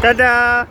Dadah.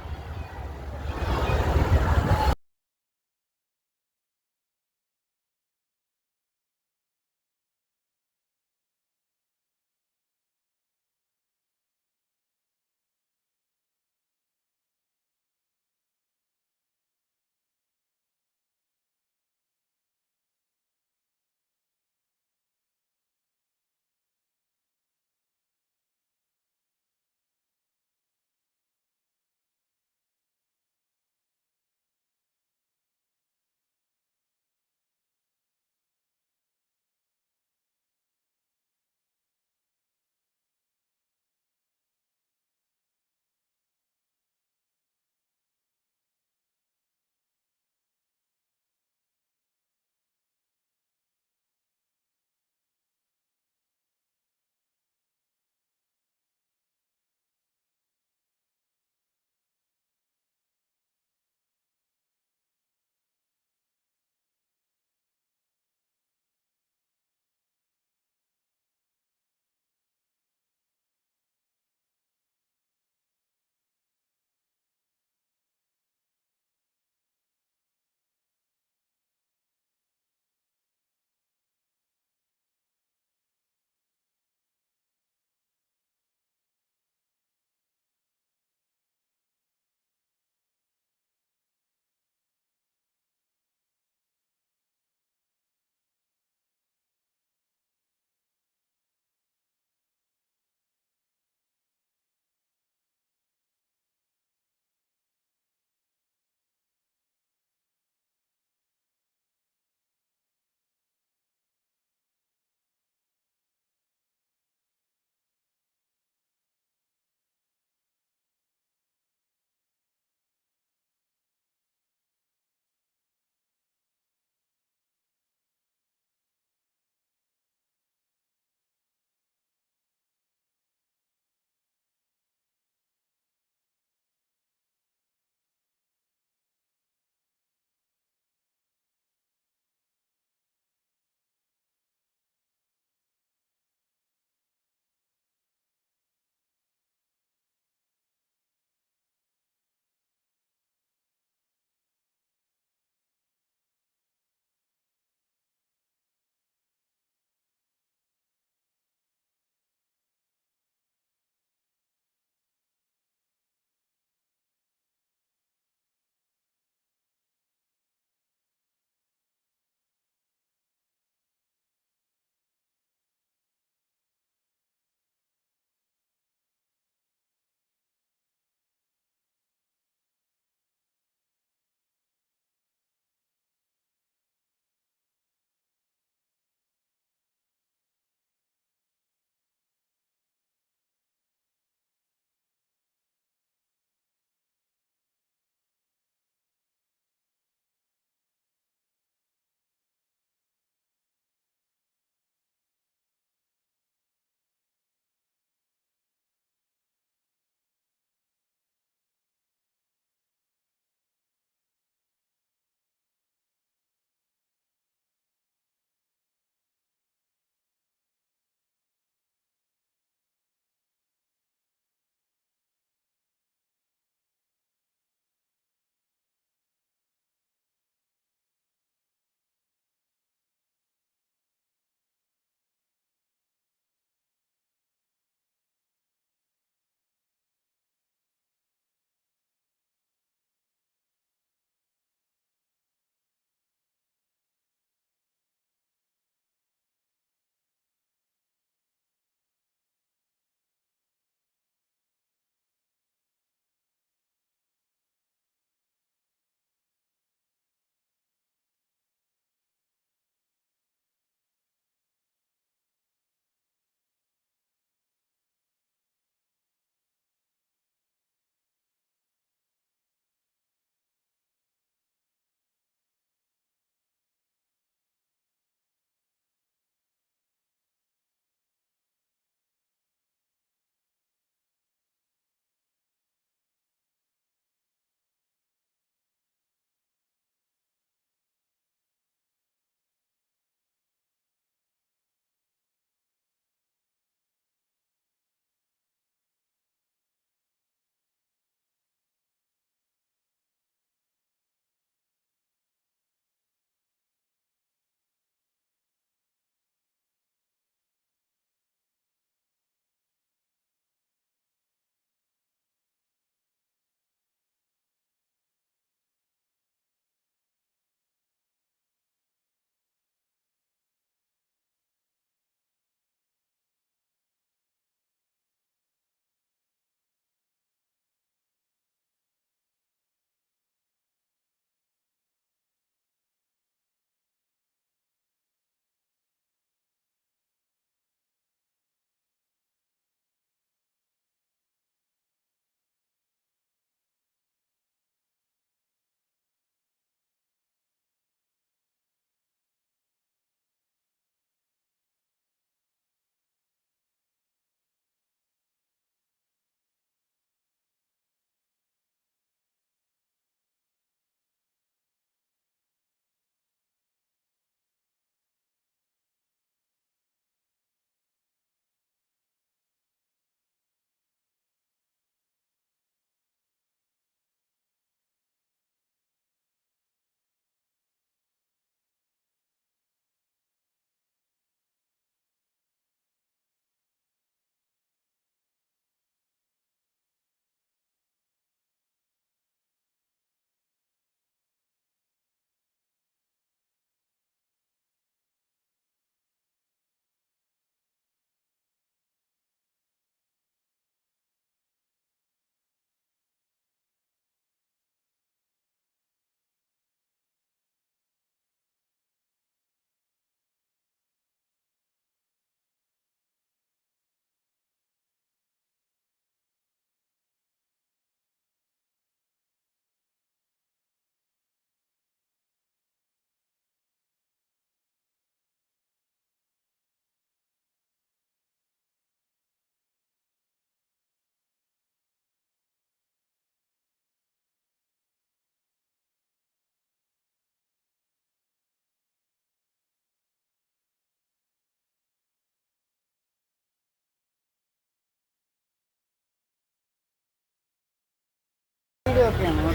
ഒക്കെയാണ്.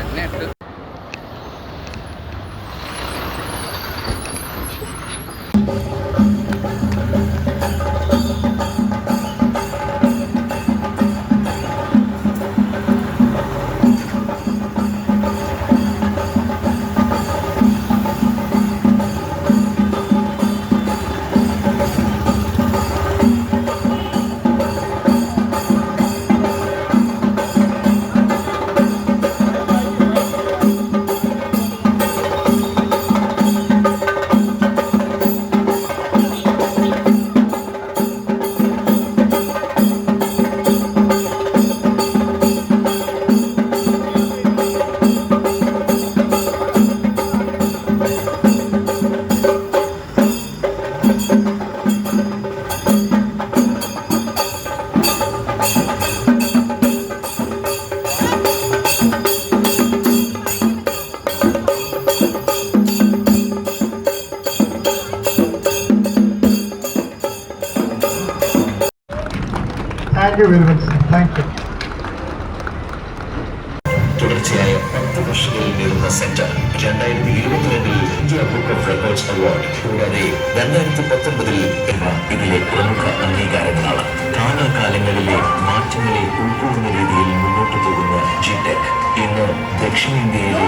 എന്നെ ഇട്ട് Thank you very much. Thank you. തുടർച്ചയായ 10 വർഷങ്ങളിൽ നേടുന്ന centre 2022 India book of records award കൂടാതെ 2019 ഇവ ഇതിലെ പ്രമുഖ അംഗീകാരങ്ങളാണ്. കാലാകാലങ്ങളിലെ മാറ്റങ്ങളെ ഉൾക്കൊള്ളുന്ന രീതിയിൽ മുന്നോട്ട് പോകുന്ന ജിടെക് ഇന്ന് ദക്ഷിണേന്ത്യയിലെ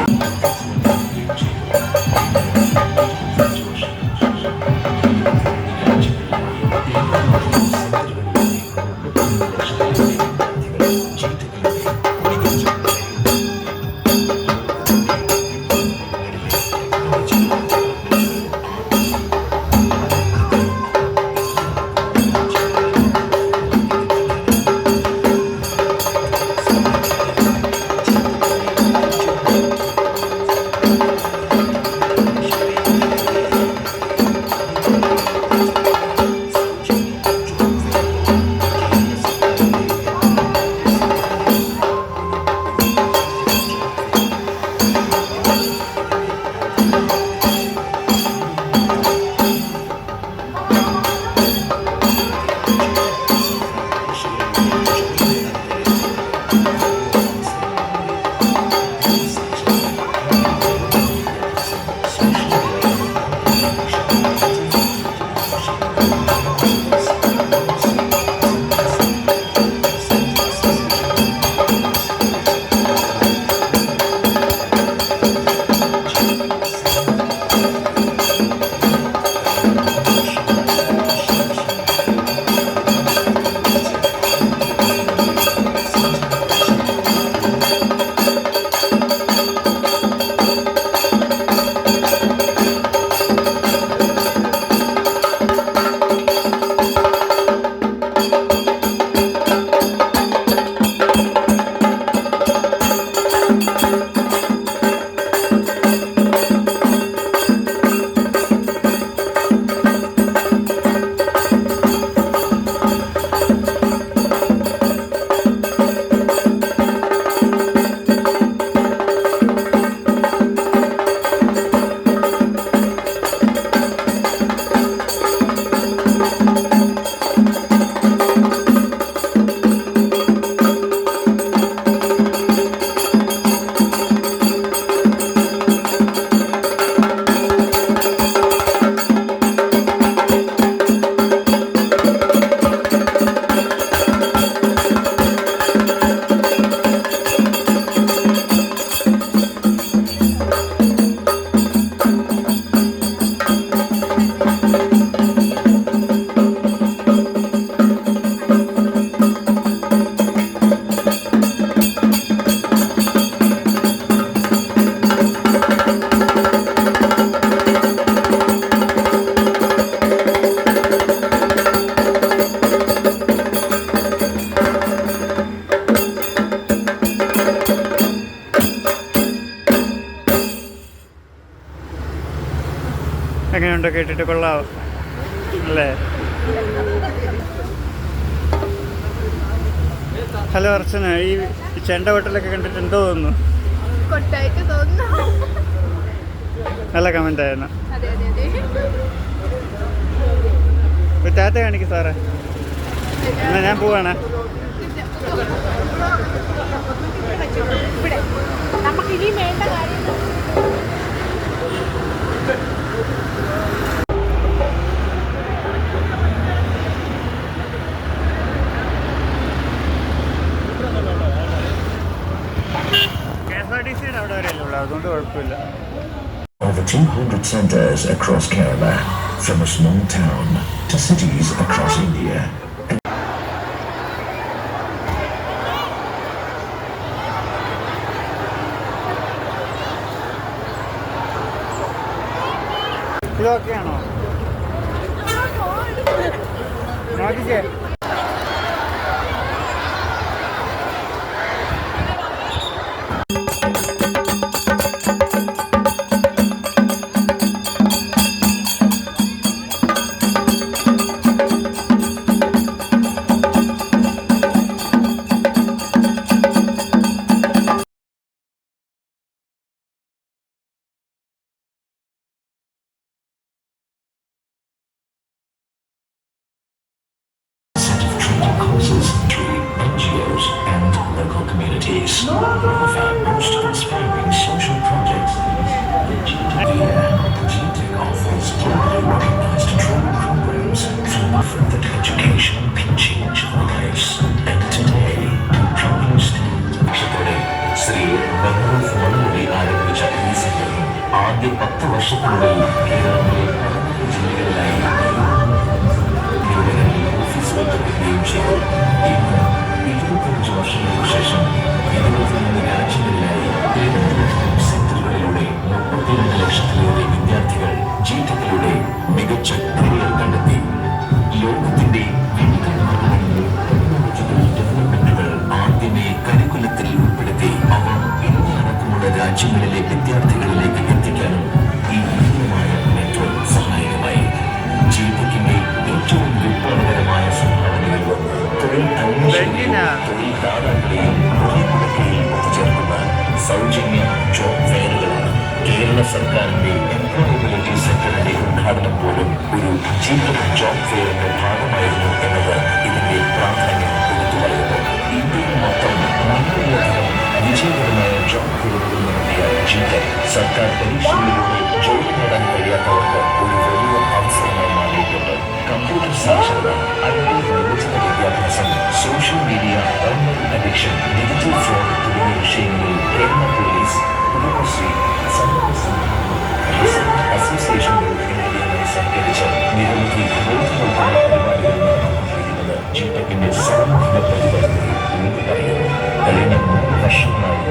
എങ്ങനെയുണ്ടോ? കേട്ടിട്ട് കൊള്ളാം അല്ലേ? ഹലോ അർച്ചന, ഈ ചെണ്ട ഹോട്ടലൊക്കെ കണ്ടിട്ട് എന്തോ തോന്നുന്നു? നല്ല കമന്റ് ആയിരുന്നു. ടാറ്റ കാണിക്കും സാറേ. എന്നാ ഞാൻ പോവാണ്. വെച്ചിട്ടുണ്ട് ഇവിടെ. നമുക്ക് ഇനിയും വേണ്ട കാര്യങ്ങൾ KSRTC അവിടെ വരെയല്ലേ ഉള്ളൂ, അതുകൊണ്ട് കുഴപ്പമില്ല. Over 200 centers across Kerala, from a small town to cities across India. ഇതൊക്കെയാണോ നോക്കിച്ചേ? Courses to NGOs and local communities. One of our most inspiring social projects is GTEC offers globally recognized training programs from that education can change lives. And today, proudly stand Sri Bhagavat Manuri ആരംഭിച്ച ഈ സംഘം ആദ്യ 10 വർഷത്തിനുള്ളിൽ കേരളത്തിലെ 11 ജില്ലകളിലായി ഓഫീസുകൾക്കുകയും ചെയ്തു. ഇന്ന് 25 വർഷങ്ങൾക്ക് ശേഷം 23 രാജ്യങ്ങളിലായി 7 സെന്ററുകളിലൂടെ 32 ലക്ഷത്തിലേറെ വിദ്യാർത്ഥികൾ GTECിലൂടെ മികച്ച കരിയർ കണ്ടെത്തി. ലോകത്തിന്റെ വിവിധ ഭാഗങ്ങളിൽ ടെക്നോളജിക്കൽ ഡെവലപ്മെന്റുകൾ ആദ്യമേ കരിക്കുലത്തിൽ ഉൾപ്പെടുത്തി അവ ഇന്ത്യ അടക്കമുള്ള രാജ്യങ്ങളിലെ വിദ്യാർത്ഥികളിലേക്ക് എത്തിക്കാനും ഈ വിപുലമായ നെറ്റ്വർക്ക് സഹായകമായി. GTECിന്റെ ഏറ്റവും വിപ്ലവകരമായ സംഭാവനകളിലും തൊഴിൽ അന്വേഷണത്തെയും തൊഴിൽ ദാതാക്കളെയും തൊഴിൽക്കുടക്കയിൽ ഒത്തുചേർക്കുന്ന സൗജന്യ ജോബ് ഫെയറുകളാണ്. കേരള സർക്കാരിന്റെ എംപ്ലോയബിലിറ്റി സെന്ററിന്റെ ഉദ്ഘാടനം പോലും ഒരു GTEC ജോബ് ഫെയറിന്റെ ഭാഗമായിരുന്നു എന്നത് ഇതിന്റെ പ്രാധാന്യം എടുത്തു പറയുന്നു. ഇന്ത്യയിൽ മാത്രം 100-ലധികം വിജയകരമായ ജോബ് ഫെയറുകൾ നടത്തിയ GTEC സർക്കാർ പരീക്ഷകളിലൂടെ ജോലി നേടാൻ കഴിയാത്തവർക്ക് ഒരു വലിയ അവസരമായി മാറിയിട്ടുണ്ട്. കമ്പ്യൂട്ടർ സാക്ഷരത, IT നിർവചന വിദ്യാഭ്യാസം, social media, online addiction, digital fraud തുടങ്ങിയ വിഷയങ്ങളിൽ കേരള പോലീസ്, കുടുംബശ്രീ, അസോസിയേഷനുകൾ എന്നിവയുമായി സഹകരിച്ച് നിരവധി ബോധവൽക്കരണ പരിപാടികൾ നടത്തിക്കൊണ്ടിരിക്കുന്നത് GTECിന്റെ സാമൂഹിക പരിവർത്തനത്തിൽ ഊന്നി പറയുന്നു. കഴിഞ്ഞ 3 വർഷങ്ങളായി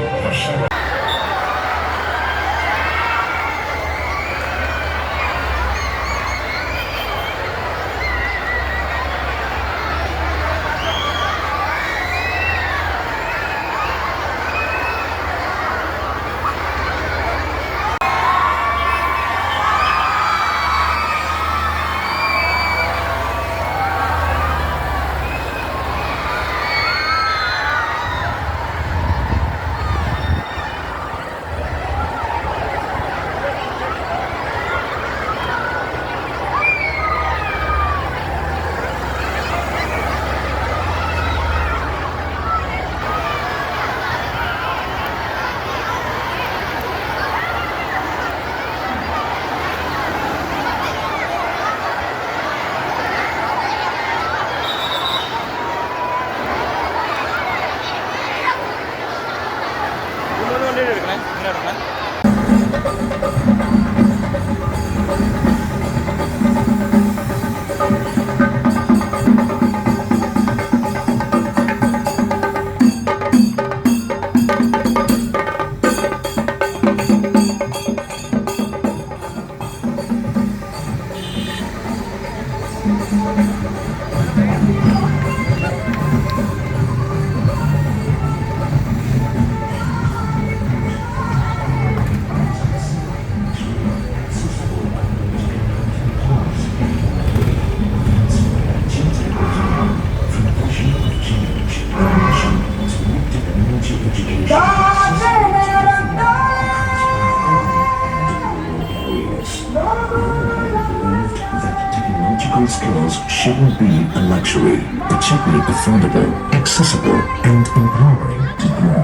Technical skills shouldn't be a luxury. It should be affordable, accessible, and empowering to grow.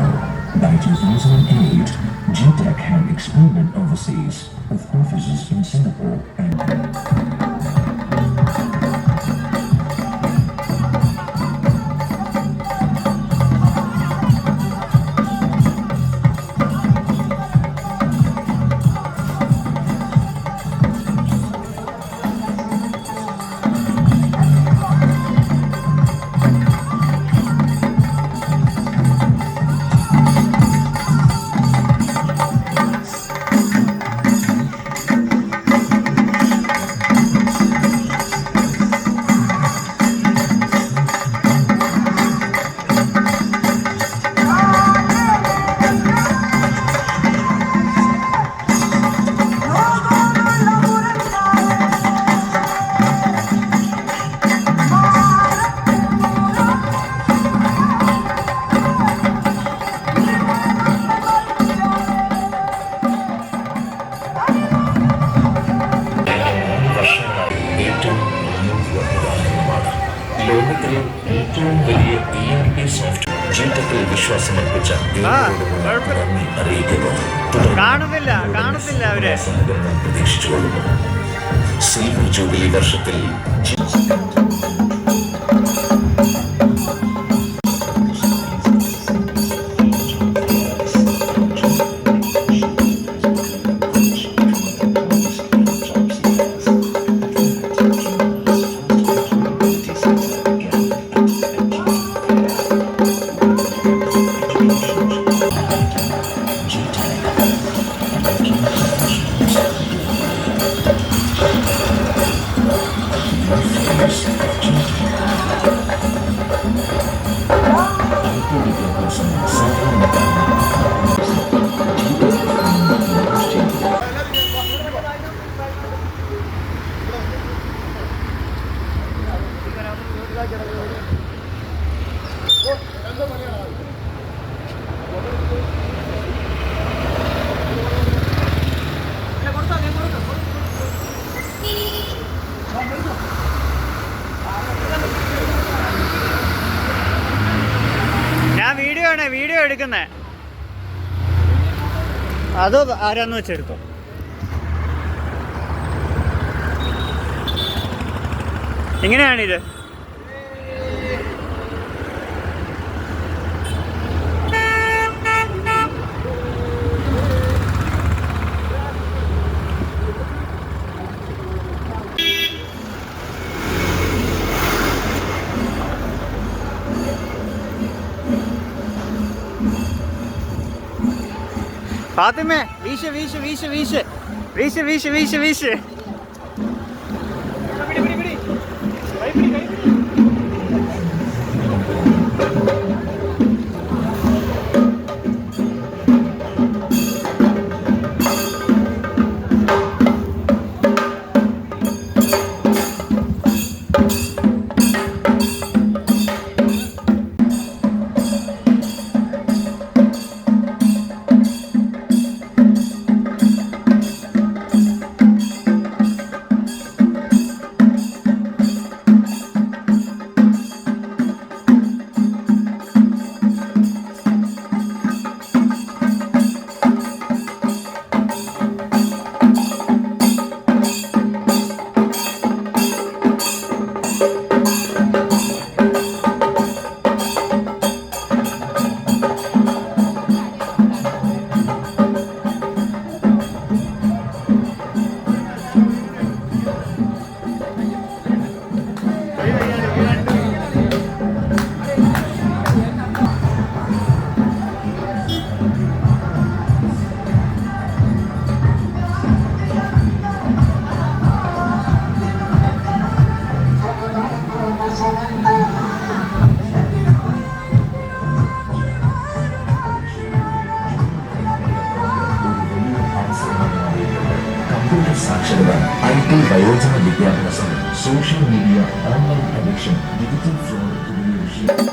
2008, GTEC had expanded overseas with offices in Singapore and ലോകത്തിലെ ഏറ്റവും വലിയ ERP സോഫ്റ്റ്വെയർ GTECൽ വിശ്വാസമർപ്പിച്ച നന്ദി അറിയിക്കുന്നു. കാണുന്നില്ല അവര്. സഹകരണം പ്രതീക്ഷിച്ചുകൊള്ളുന്നു. സിൽവർ ജൂബിലി വർഷത്തിൽ വീഡിയോ എടുക്കുന്നേ. അതോ ആരാന്ന് വെച്ചെടുത്തോ. എങ്ങനെയാണിത്? ഫാത്തിമേ വീശ് വീശ് വീശ് വീശ് വീശ് വീശ് വീശ് വീശ്. സാക്ഷരത, IT വയോജന വിദ്യാഭ്യാസം, social media, online addiction, digital fraud തുടങ്ങിയ വിഷയം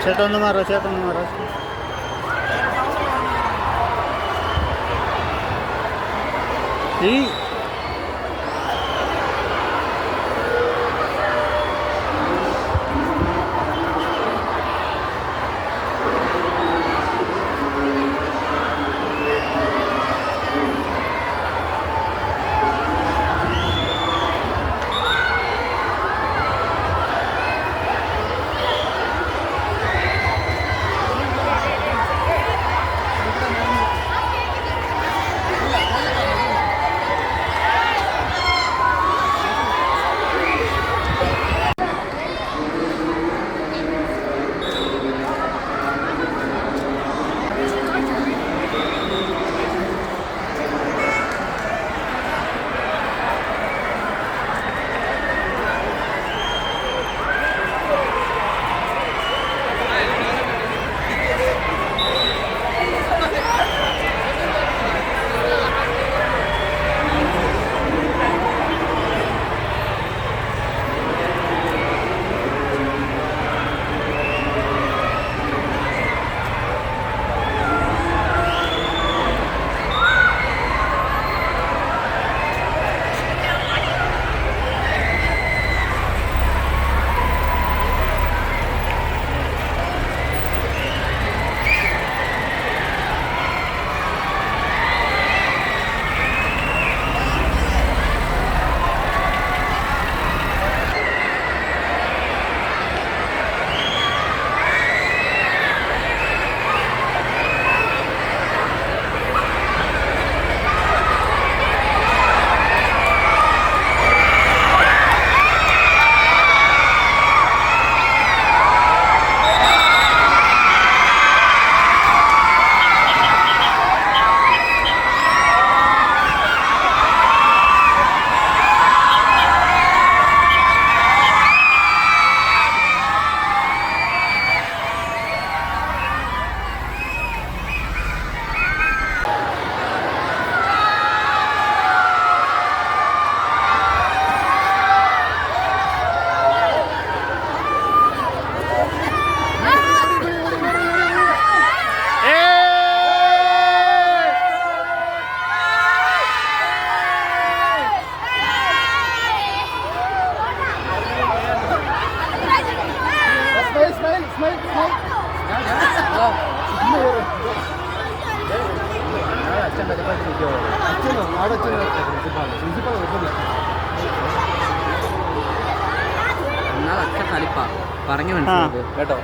ചേട്ടാ ഒന്ന് മാറോ, ചേട്ടാ ഒന്ന് മാറോ. ഈ എന്നാലൊക്കെ കളിപ്പാ പറഞ്ഞു മനസ്സിലാക്കുക കേട്ടോ.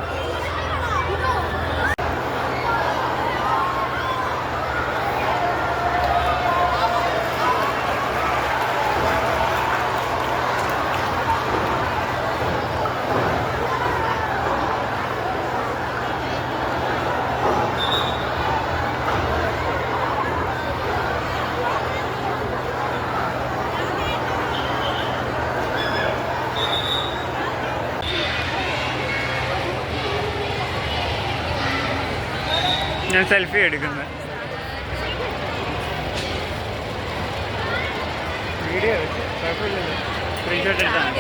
ഞാൻ സെൽഫി എടുക്കുന്നത് വീഡിയോ കുഴപ്പമില്ലല്ലോ സ്ക്രീൻഷോട്ട് എടുത്താണ്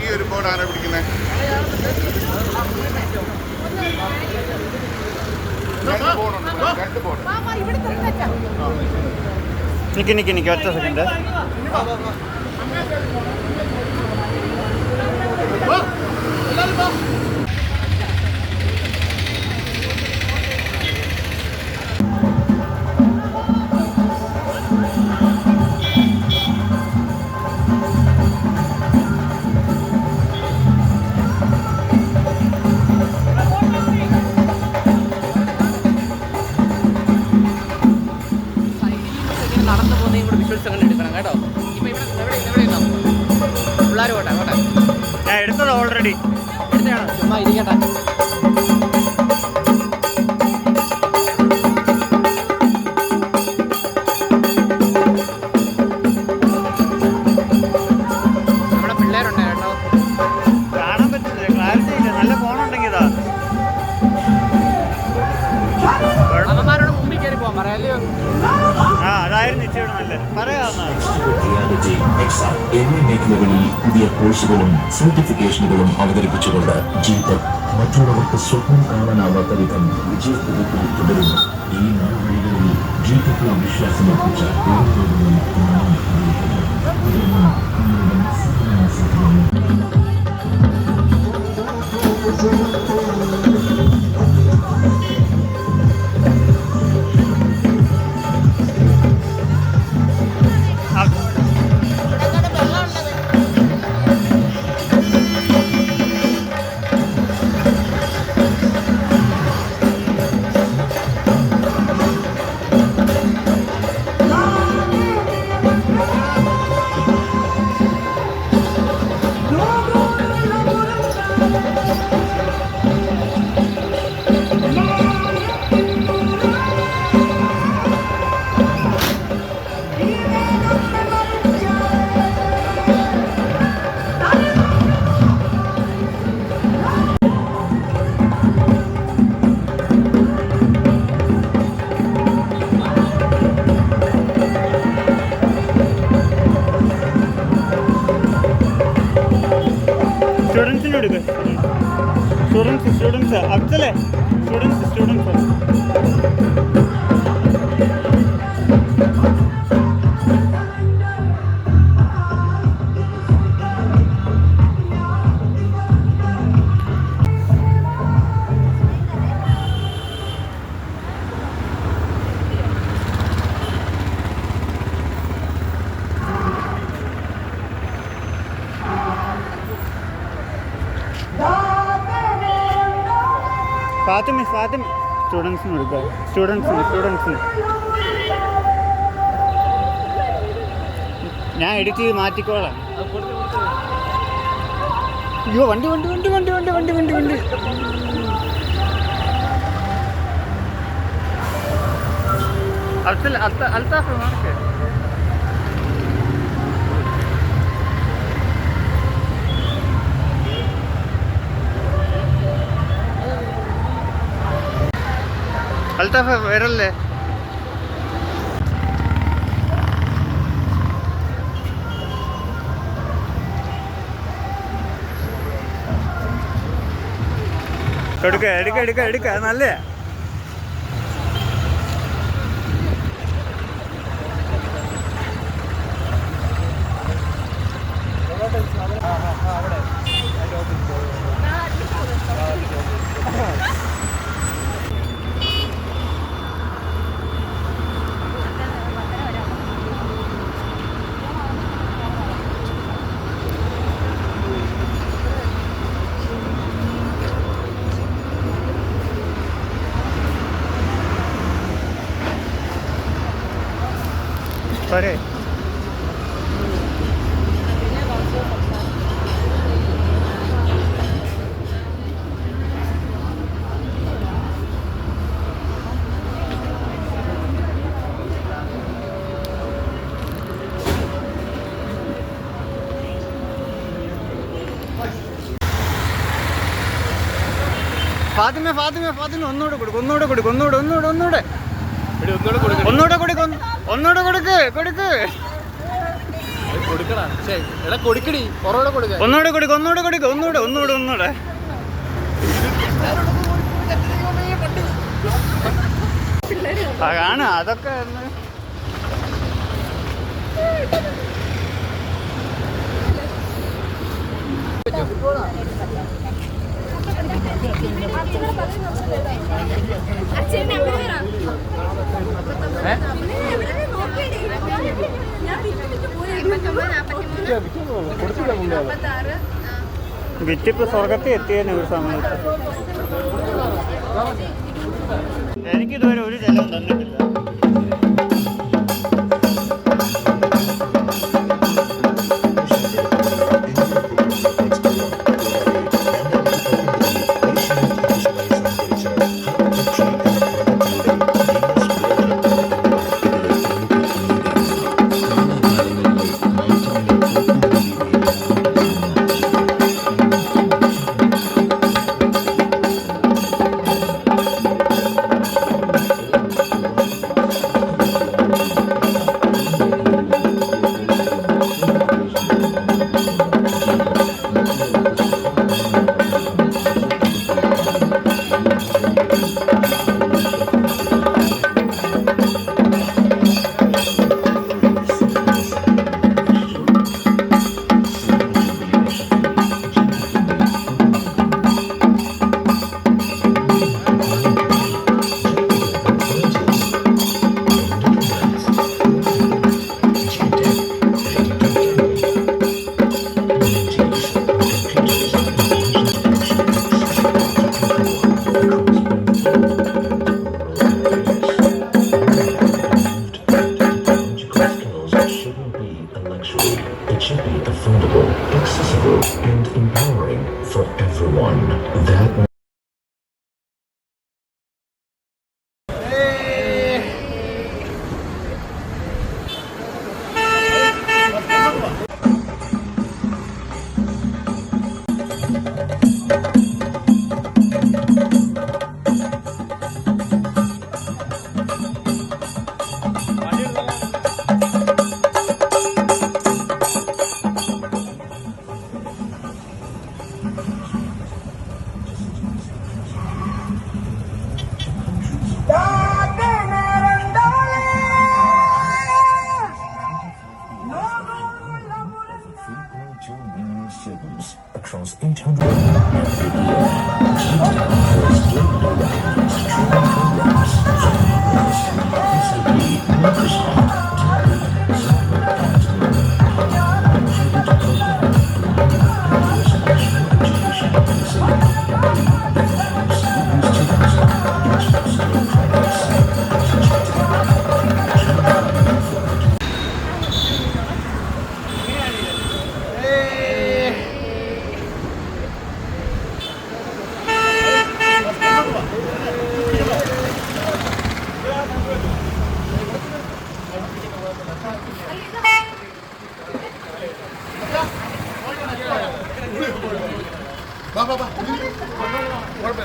ഈ ഒരു ബോർഡ് ആരാ പിടിക്കുന്നത്? രണ്ട് ബോർഡ് നിക്ക് ഒറ്റ സെക്കൻഡ് നടന്നു പോകുന്ന ഇവിടെ വിഷ്വൽസ് അങ്ങനെ എടുക്കണം കേട്ടോ. ഇപ്പൊ ഇവിടെ പിള്ളേർ പോട്ടെ ഞാൻ എടുത്തത് ഓൾറെഡി എടുത്തതാണോ? ചുമ്മാ ഇരിക്കട്ടെ. നമ്മുടെ പിള്ളേരുണ്ട് കേട്ടോ. കാണാൻ പറ്റില്ല ക്ലാരിറ്റി ഇല്ല നല്ല ഫോണുണ്ടെങ്കിൽ ഇതാ അമ്മമാരോട് മുമ്പിൽ കയറി പോകാൻ പറയാല്ലേ. ആ അതായിരുന്നു ഇച്ചിരി നല്ലത് പറയാവുന്ന റിയാലിറ്റി എക്സാം എന്നീ മേഖലകളിൽ പുതിയ കോഴ്സുകളും സർട്ടിഫിക്കേഷനുകളും അവതരിപ്പിച്ചുകൊണ്ട് GTech മറ്റുള്ളവർക്ക് സ്വപ്നം കാണാനാവാത്ത വിധം വിജയത്തിൽ തുടരുന്നു. ഈ നാളുകളിൽ GTech വിശ്വാസം അർപ്പിച്ച സ്റ്റുഡൻസിന് കൊടുക്കുക സ്റ്റുഡൻസ് അഫ്സലേ സ്റ്റുഡൻസ് ഫാത്തിമ സ്റ്റുഡൻസിന് കൊടുക്കുക സ്റ്റുഡൻസിന് ഞാൻ എഡിറ്റ് ചെയ്ത് മാറ്റിക്കോളാം. അയ്യോ വണ്ടി അൽത്താഫ് മാർക്ക് അൽത്താഫ് വരല്ലേ? കൊടുക്ക എടുക്ക എടുക്ക എടുക്ക നല്ല പറയേ ഫാത്തിമ ഫാത്തിമ ഫാത്തിമ ഒന്നുകൂടെ കൊടുക്കും ഒന്നുകൂടെ കൊടുക്കും ഒന്നുകൂടെ ഒന്നുകൂടെ ഒന്നുകൂടെ ഒന്നുകൂടെ കൊടുക്ക് ഒന്നുകൂടെ കൊടുക്ക് കൊടുക്ക് ഒന്നുകൂടെ കൊടുക്ക് ഒന്നുകൂടെ കൊടുക്ക് ഒന്നുകൂടെ ഒന്നുകൂടെ ഒന്നുകൂടെ കാണാ അതൊക്കെ വിറ്റിപ്പ് സ്വർഗത്തിൽ എത്തിയതിന് ഒരു സമയത്ത് എനിക്കിതുവരെ ഒരു ചെലവും തന്നിട്ടില്ല. It should be affordable, accessible, and empowering for everyone. That across 800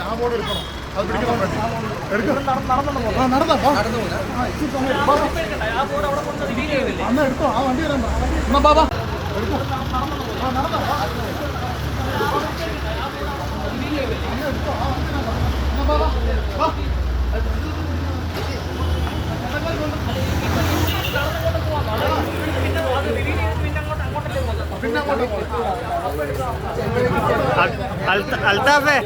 ആ ബോർഡ് എടുക്കണം. അത് പിടിക്കണം. അന്ന് എടുത്തോ, ആ വണ്ടി വരാൻ എന്നാ ബാബാ എടുക്കോ. നടന്നോ. അൽത്താഫേ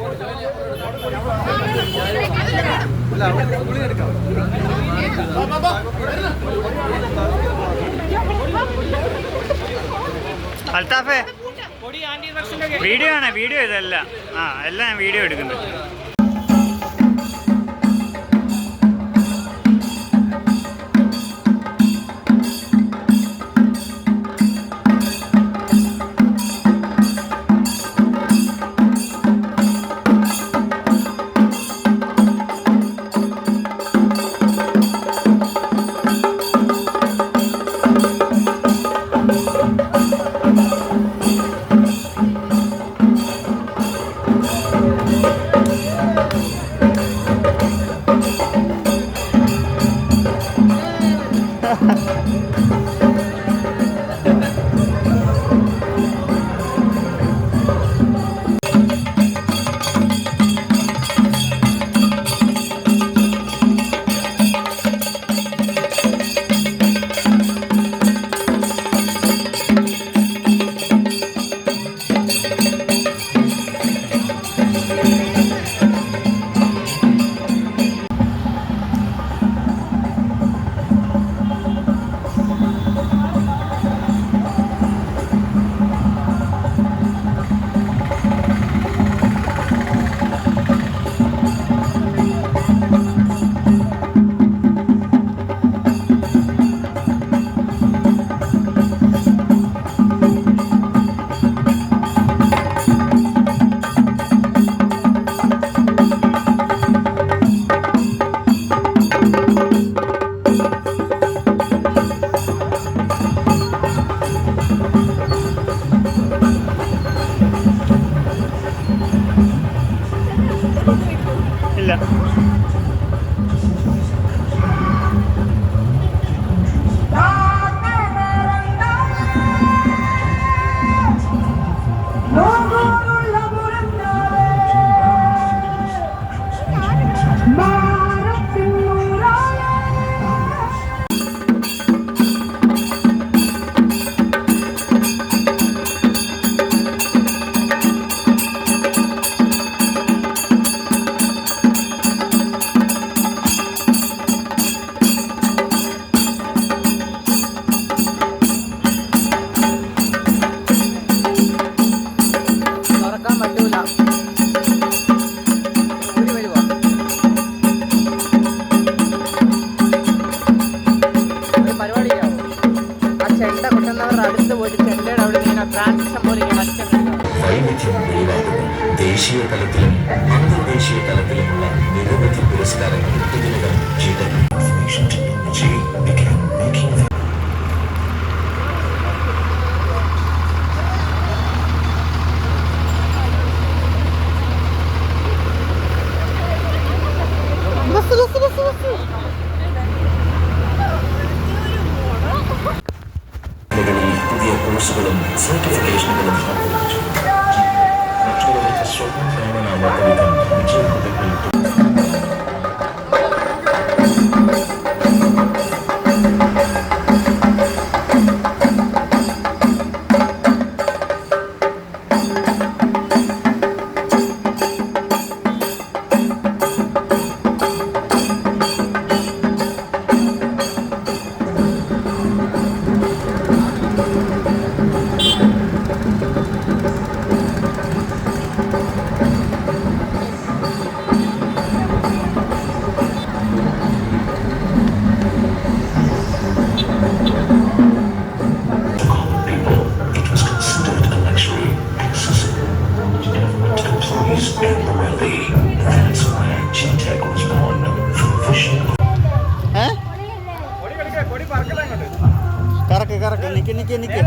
അൽത്താഫേ വീഡിയോ ആണ്, വീഡിയോ ഇതെല്ലാം. എല്ലാം വീഡിയോ എടുക്കുന്നത്. ഇല്ല. വൈവിധ്യം ഒഴിവാക്കുന്നു. ദേശീയ തലത്തിലും അന്തർദേശീയ തലത്തിലുമുള്ള നിരവധി പുരസ്കാരങ്ങൾ ഇതിനകം പുതിയ കോഴ്സുകളും സർട്ടിഫിക്കേഷനുകളും പങ്കുവച്ചു. മറ്റുള്ളവർക്ക് സ്വപ്നം കാണാനാവാത്ത വിധം വിജയപഥങ്ങളിൽ കറക്ക് നിക്ക് നിക്ക് നിക്ക്.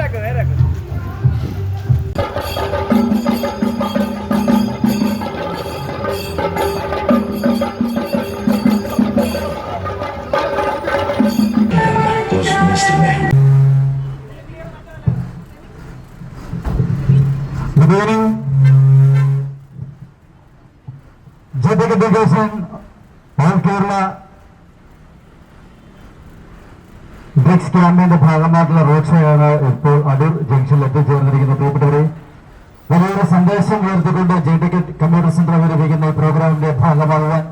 ഓൾ കേരള ഡ്രഗ്സ് ക്യാമ്പയിന്റെ ഭാഗമായിട്ടുള്ള റോഡ് ഷോ ആണ് ഇപ്പോൾ അടൂർ ജംഗ്ഷനിൽ എത്തിച്ചേർന്നിരിക്കുന്ന പ്രിയപ്പെട്ടവരെ. വലിയൊരു സന്ദേശം ഉയർത്തിക്കൊണ്ട് JTK കമ്പ്യൂട്ടർ സെന്റർ അവതരിപ്പിക്കുന്ന ഈ പ്രോഗ്രാമിന്റെ ഭാഗമാകുവാൻ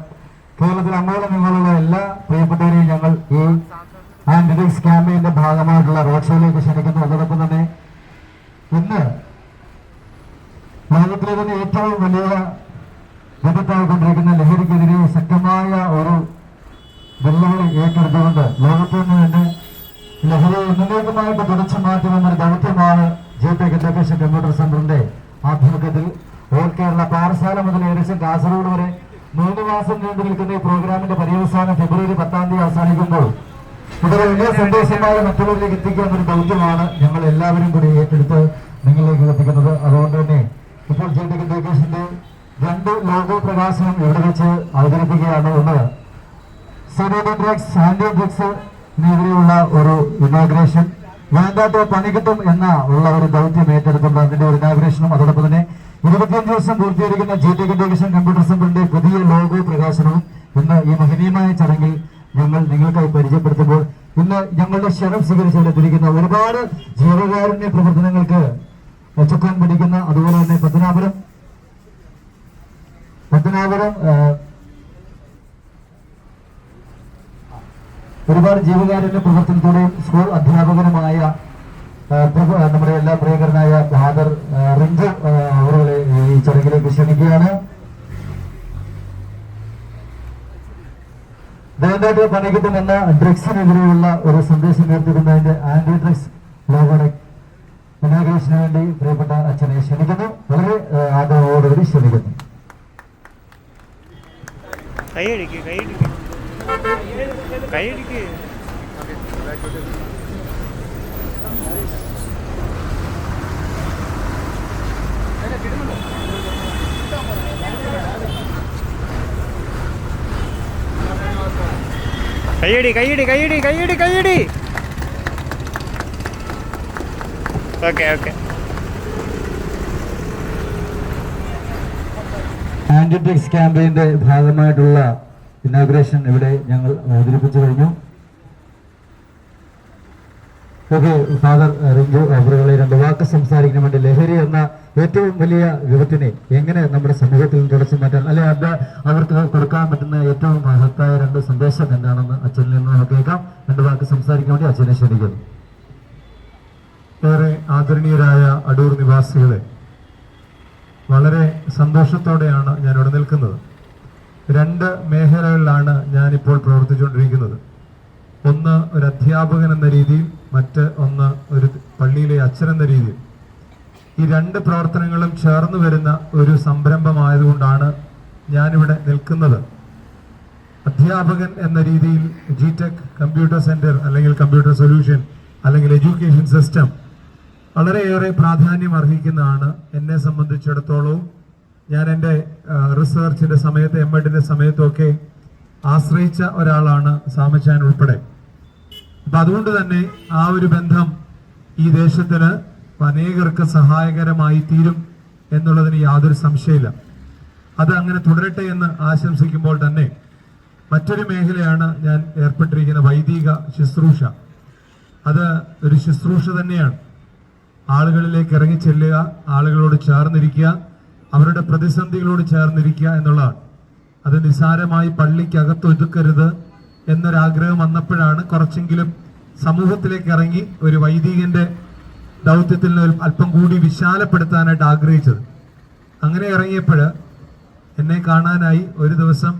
കേരളത്തിൽ അങ്ങോളം ഇങ്ങോട്ടുള്ള എല്ലാ പ്രിയപ്പെട്ടവരെയും ഞങ്ങൾ ഈ ആൻഡ്രിക്സ് ക്യാമ്പയിന്റെ ഭാഗമായിട്ടുള്ള റോഡ് ഷോയിലേക്ക് ക്ഷണിക്കുന്നു. അതോടൊപ്പം തന്നെ ഇന്ന് ലോകത്തിലെ തന്നെ ഏറ്റവും വലിയ വിപത്തായിക്കൊണ്ടിരിക്കുന്ന ലഹരിക്കെതിരെ ശക്തമായ ഒരു വെല്ലുവിളി ഏറ്റെടുത്തുകൊണ്ട് ലോകത്തിൽ നിന്ന് തന്നെ ലഹരി എന്നേക്കുമായിട്ട് തുടച്ചു മാറ്റുമെന്നൊരു ദൗത്യമാണ് JTK കമ്പ്യൂട്ടർ സെന്ററിന്റെ ആഭിമുഖ്യത്തിൽ ഓൾ കേരള പാറശാല മുതൽ ഏകദേശം കാസർഗോഡ് വരെ 3 മാസം നീണ്ടു നിൽക്കുന്ന ഈ പ്രോഗ്രാമിന്റെ പര്യവസാനം ഫെബ്രുവരി 10-ാം തീയതി അവസാനിക്കുമ്പോൾ ഇതൊരു വലിയ സന്ദേശമായി മറ്റുള്ളവരിലേക്ക് എത്തിക്കുന്ന ഒരു ദൗത്യമാണ് ഞങ്ങൾ എല്ലാവരും കൂടി ഏറ്റെടുത്ത് നിങ്ങളിലേക്ക് എത്തിക്കുന്നത്. അതുകൊണ്ട് തന്നെ ഇപ്പോൾ JTK എഡ്യൂക്കേഷന്റെ 2 ലോഗോ പ്രകാശനം ഇവിടെ വെച്ച് അവതരിപ്പിക്കുകയാണ്. ഒന്ന് സീറോ ഡ്രഗ്സ് ആന്റി ഡ്രഗ്സിനെതിരെയുള്ള ഒരു ഇനോഗ്രേഷൻ, വേണ്ടാത്ത പണി കിട്ടും ഉള്ള ഒരു ദൗത്യം ഏറ്റെടുത്തുള്ള അതിന്റെ ഒരു ഇനാഗ്രേഷനും അതോടൊപ്പം തന്നെ 25 ദിവസം പൂർത്തീകരിക്കുന്ന JTK എഡ്യൂക്കേഷൻ കമ്പ്യൂട്ടർ സെന്ററിന്റെ പുതിയ ലോഗോ പ്രകാശനവും ഇന്ന് ഈ മഹനീയമായ ചടങ്ങിൽ ഞങ്ങൾ നിങ്ങൾക്കായി പരിചയപ്പെടുത്തുമ്പോൾ ഇന്ന് ഞങ്ങളുടെ ക്ഷണം സ്വീകരിച്ചുകൊണ്ടിരിക്കുന്ന ഒരുപാട് ജീവകാരുണ്യ പ്രവർത്തനങ്ങൾക്ക് ചുക്കാൻ പിടിക്കുന്ന, അതുപോലെ തന്നെ പത്തനാപുരം ഒരുപാട് ജീവകാരുണ്യ പ്രവർത്തനത്തോടെയും സ്കൂൾ അധ്യാപകനുമായ നമ്മുടെ എല്ലാ പ്രിയങ്കരനായ ഫാദർ റിഞ്ചു അവരുടെ ഈ ചടങ്ങിലേക്ക് ക്ഷണിക്കുകയാണ്. വേണ്ടായിട്ട് പണി കിട്ടുമെന്ന ഡ്രഗ്സിനെതിരെയുള്ള ഒരു സന്ദേശം ഉയർത്തിക്കുന്നതിന്റെ ആന്റി ഡ്രഗ്സ് ലോഗോയുടെ ഇനാഗ്രേഷന് വേണ്ടി പ്രിയപ്പെട്ട അച്ഛനെ ക്ഷണിക്കുന്നു. വളരെ ആദരവോടുകൂടി ക്ഷണിക്കുന്നു. കൈയടിക്ക് ഓക്കെ. ആന്റി ഡ്രഗ്സ് ക്യാമ്പയിന്റെ ഭാഗമായിട്ടുള്ള ഇനാഗ്രേഷൻ ഇവിടെ ഞങ്ങൾ അവതരിപ്പിച്ചു കഴിഞ്ഞു. ഓക്കെ, ഫാദർ റിഞ്ചു അവരുടെ 2 വാക്ക് സംസാരിക്കാൻ വേണ്ടി ലഹരി എന്ന ഏറ്റവും വലിയ വിപത്തിനെ എങ്ങനെ നമ്മുടെ സമൂഹത്തിൽ തുടച്ചു മാറ്റാൻ, അല്ലെ അവർക്ക് കൊടുക്കാൻ പറ്റുന്ന ഏറ്റവും മഹത്തായ 2 സന്ദേശം എന്താണെന്ന് അച്ഛനിൽ നിന്ന് നമുക്ക് കേൾക്കാം. 2 വാക്ക് സംസാരിക്കാൻ വേണ്ടി അച്ഛനെ ക്ഷണിക്കുന്നു. ഏറെ ആദരണീയരായ അടൂർ നിവാസികളെ, വളരെ സന്തോഷത്തോടെയാണ് ഞാൻ ഇവിടെ നിൽക്കുന്നത്. 2 മേഖലകളിലാണ് ഞാനിപ്പോൾ പ്രവർത്തിച്ചുകൊണ്ടിരിക്കുന്നത്. ഒന്ന് ഒരു അധ്യാപകൻ എന്ന രീതിയിൽ, ഒന്ന് ഒരു പള്ളിയിലെ അച്ഛൻ എന്ന രീതിയിൽ. ഈ 2 പ്രവർത്തനങ്ങളും ചേർന്ന് വരുന്ന ഒരു സംരംഭമായതുകൊണ്ടാണ് ഞാനിവിടെ നിൽക്കുന്നത്. അധ്യാപകൻ എന്ന രീതിയിൽ JTK കമ്പ്യൂട്ടർ സെന്റർ അല്ലെങ്കിൽ കമ്പ്യൂട്ടർ സൊല്യൂഷൻ അല്ലെങ്കിൽ എഡ്യൂക്കേഷൻ സിസ്റ്റം വളരെയേറെ പ്രാധാന്യം അർഹിക്കുന്നതാണ്. എന്നെ സംബന്ധിച്ചിടത്തോളവും ഞാൻ എൻ്റെ റിസർച്ചിൻ്റെ സമയത്ത് MEdന്റെ സമയത്തൊക്കെ ആശ്രയിച്ച ഒരാളാണ് സാമച്ചാൻ ഉൾപ്പെടെ. അപ്പം അതുകൊണ്ട് തന്നെ ആ ഒരു ബന്ധം ഈ ദേശത്തിന് അനേകർക്ക് സഹായകരമായി തീരും എന്നുള്ളതിന് യാതൊരു സംശയമില്ല. അത് അങ്ങനെ തുടരട്ടെ എന്ന് ആശംസിക്കുമ്പോൾ തന്നെ മറ്റൊരു മേഖലയാണ് ഞാൻ ഏർപ്പെട്ടിരിക്കുന്ന വൈദിക ശുശ്രൂഷ. അത് ഒരു ശുശ്രൂഷ തന്നെയാണ്. ആളുകളിലേക്ക് ഇറങ്ങിച്ചെല്ലുക, ആളുകളോട് ചേർന്നിരിക്കുക, അവരുടെ പ്രതിസന്ധികളോട് ചേർന്നിരിക്കുക എന്നുള്ളതാണ്. അത് നിസ്സാരമായി പള്ളിക്കകത്ത് ഒതുക്കരുത് എന്നൊരാഗ്രഹം വന്നപ്പോഴാണ് കുറച്ചെങ്കിലും സമൂഹത്തിലേക്ക് ഇറങ്ങി ഒരു വൈദികന്റെ ദൗത്യത്തിൽ അല്പം കൂടി വിശാലപ്പെടുത്താനായിട്ട് ആഗ്രഹിച്ചത്. അങ്ങനെ ഇറങ്ങിയപ്പോൾ എന്നെ കാണാനായി ഒരു ദിവസം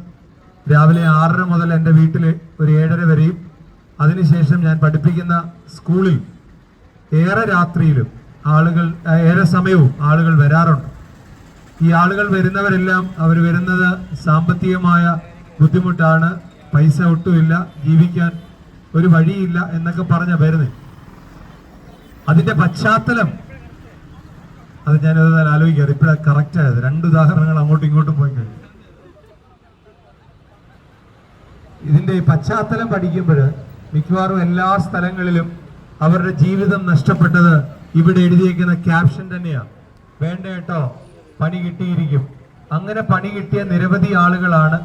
രാവിലെ 6:30 മുതൽ എൻ്റെ വീട്ടിൽ ഒരു 7:30 വരെയും അതിനുശേഷം ഞാൻ പഠിപ്പിക്കുന്ന സ്കൂളിൽ ഏറെ രാത്രിയിലും ഏറെ സമയവും ആളുകൾ വരാറുണ്ട്. ഈ ആളുകൾ വരുന്നവരെല്ലാം അവർ വരുന്നത് സാമ്പത്തികമായ ബുദ്ധിമുട്ടാണ്, പൈസ ഒട്ടുമില്ല, ജീവിക്കാൻ ഒരു വഴിയില്ല എന്നൊക്കെ പറഞ്ഞ വരുന്നത്. അതിന്റെ പശ്ചാത്തലം അത് ഞാനത് ആലോചിക്കാറ്. ഇപ്പോഴാണ് കറക്റ്റ് ആയത്. 2 ഉദാഹരണങ്ങൾ അങ്ങോട്ടും ഇങ്ങോട്ടും പോയി കഴിഞ്ഞു. ഇതിന്റെ പശ്ചാത്തലം പഠിക്കുമ്പോൾ മിക്കവാറും എല്ലാ സ്ഥലങ്ങളിലും അവരുടെ ജീവിതം നഷ്ടപ്പെട്ടത് ഇവിടെ എഴുതിയേക്കുന്ന ക്യാപ്ഷൻ തന്നെയാണ്. വേണ്ട കേട്ടോ, പണി കിട്ടിയിരിക്കും. അങ്ങനെ പണി കിട്ടിയ നിരവധി ആളുകളാണ്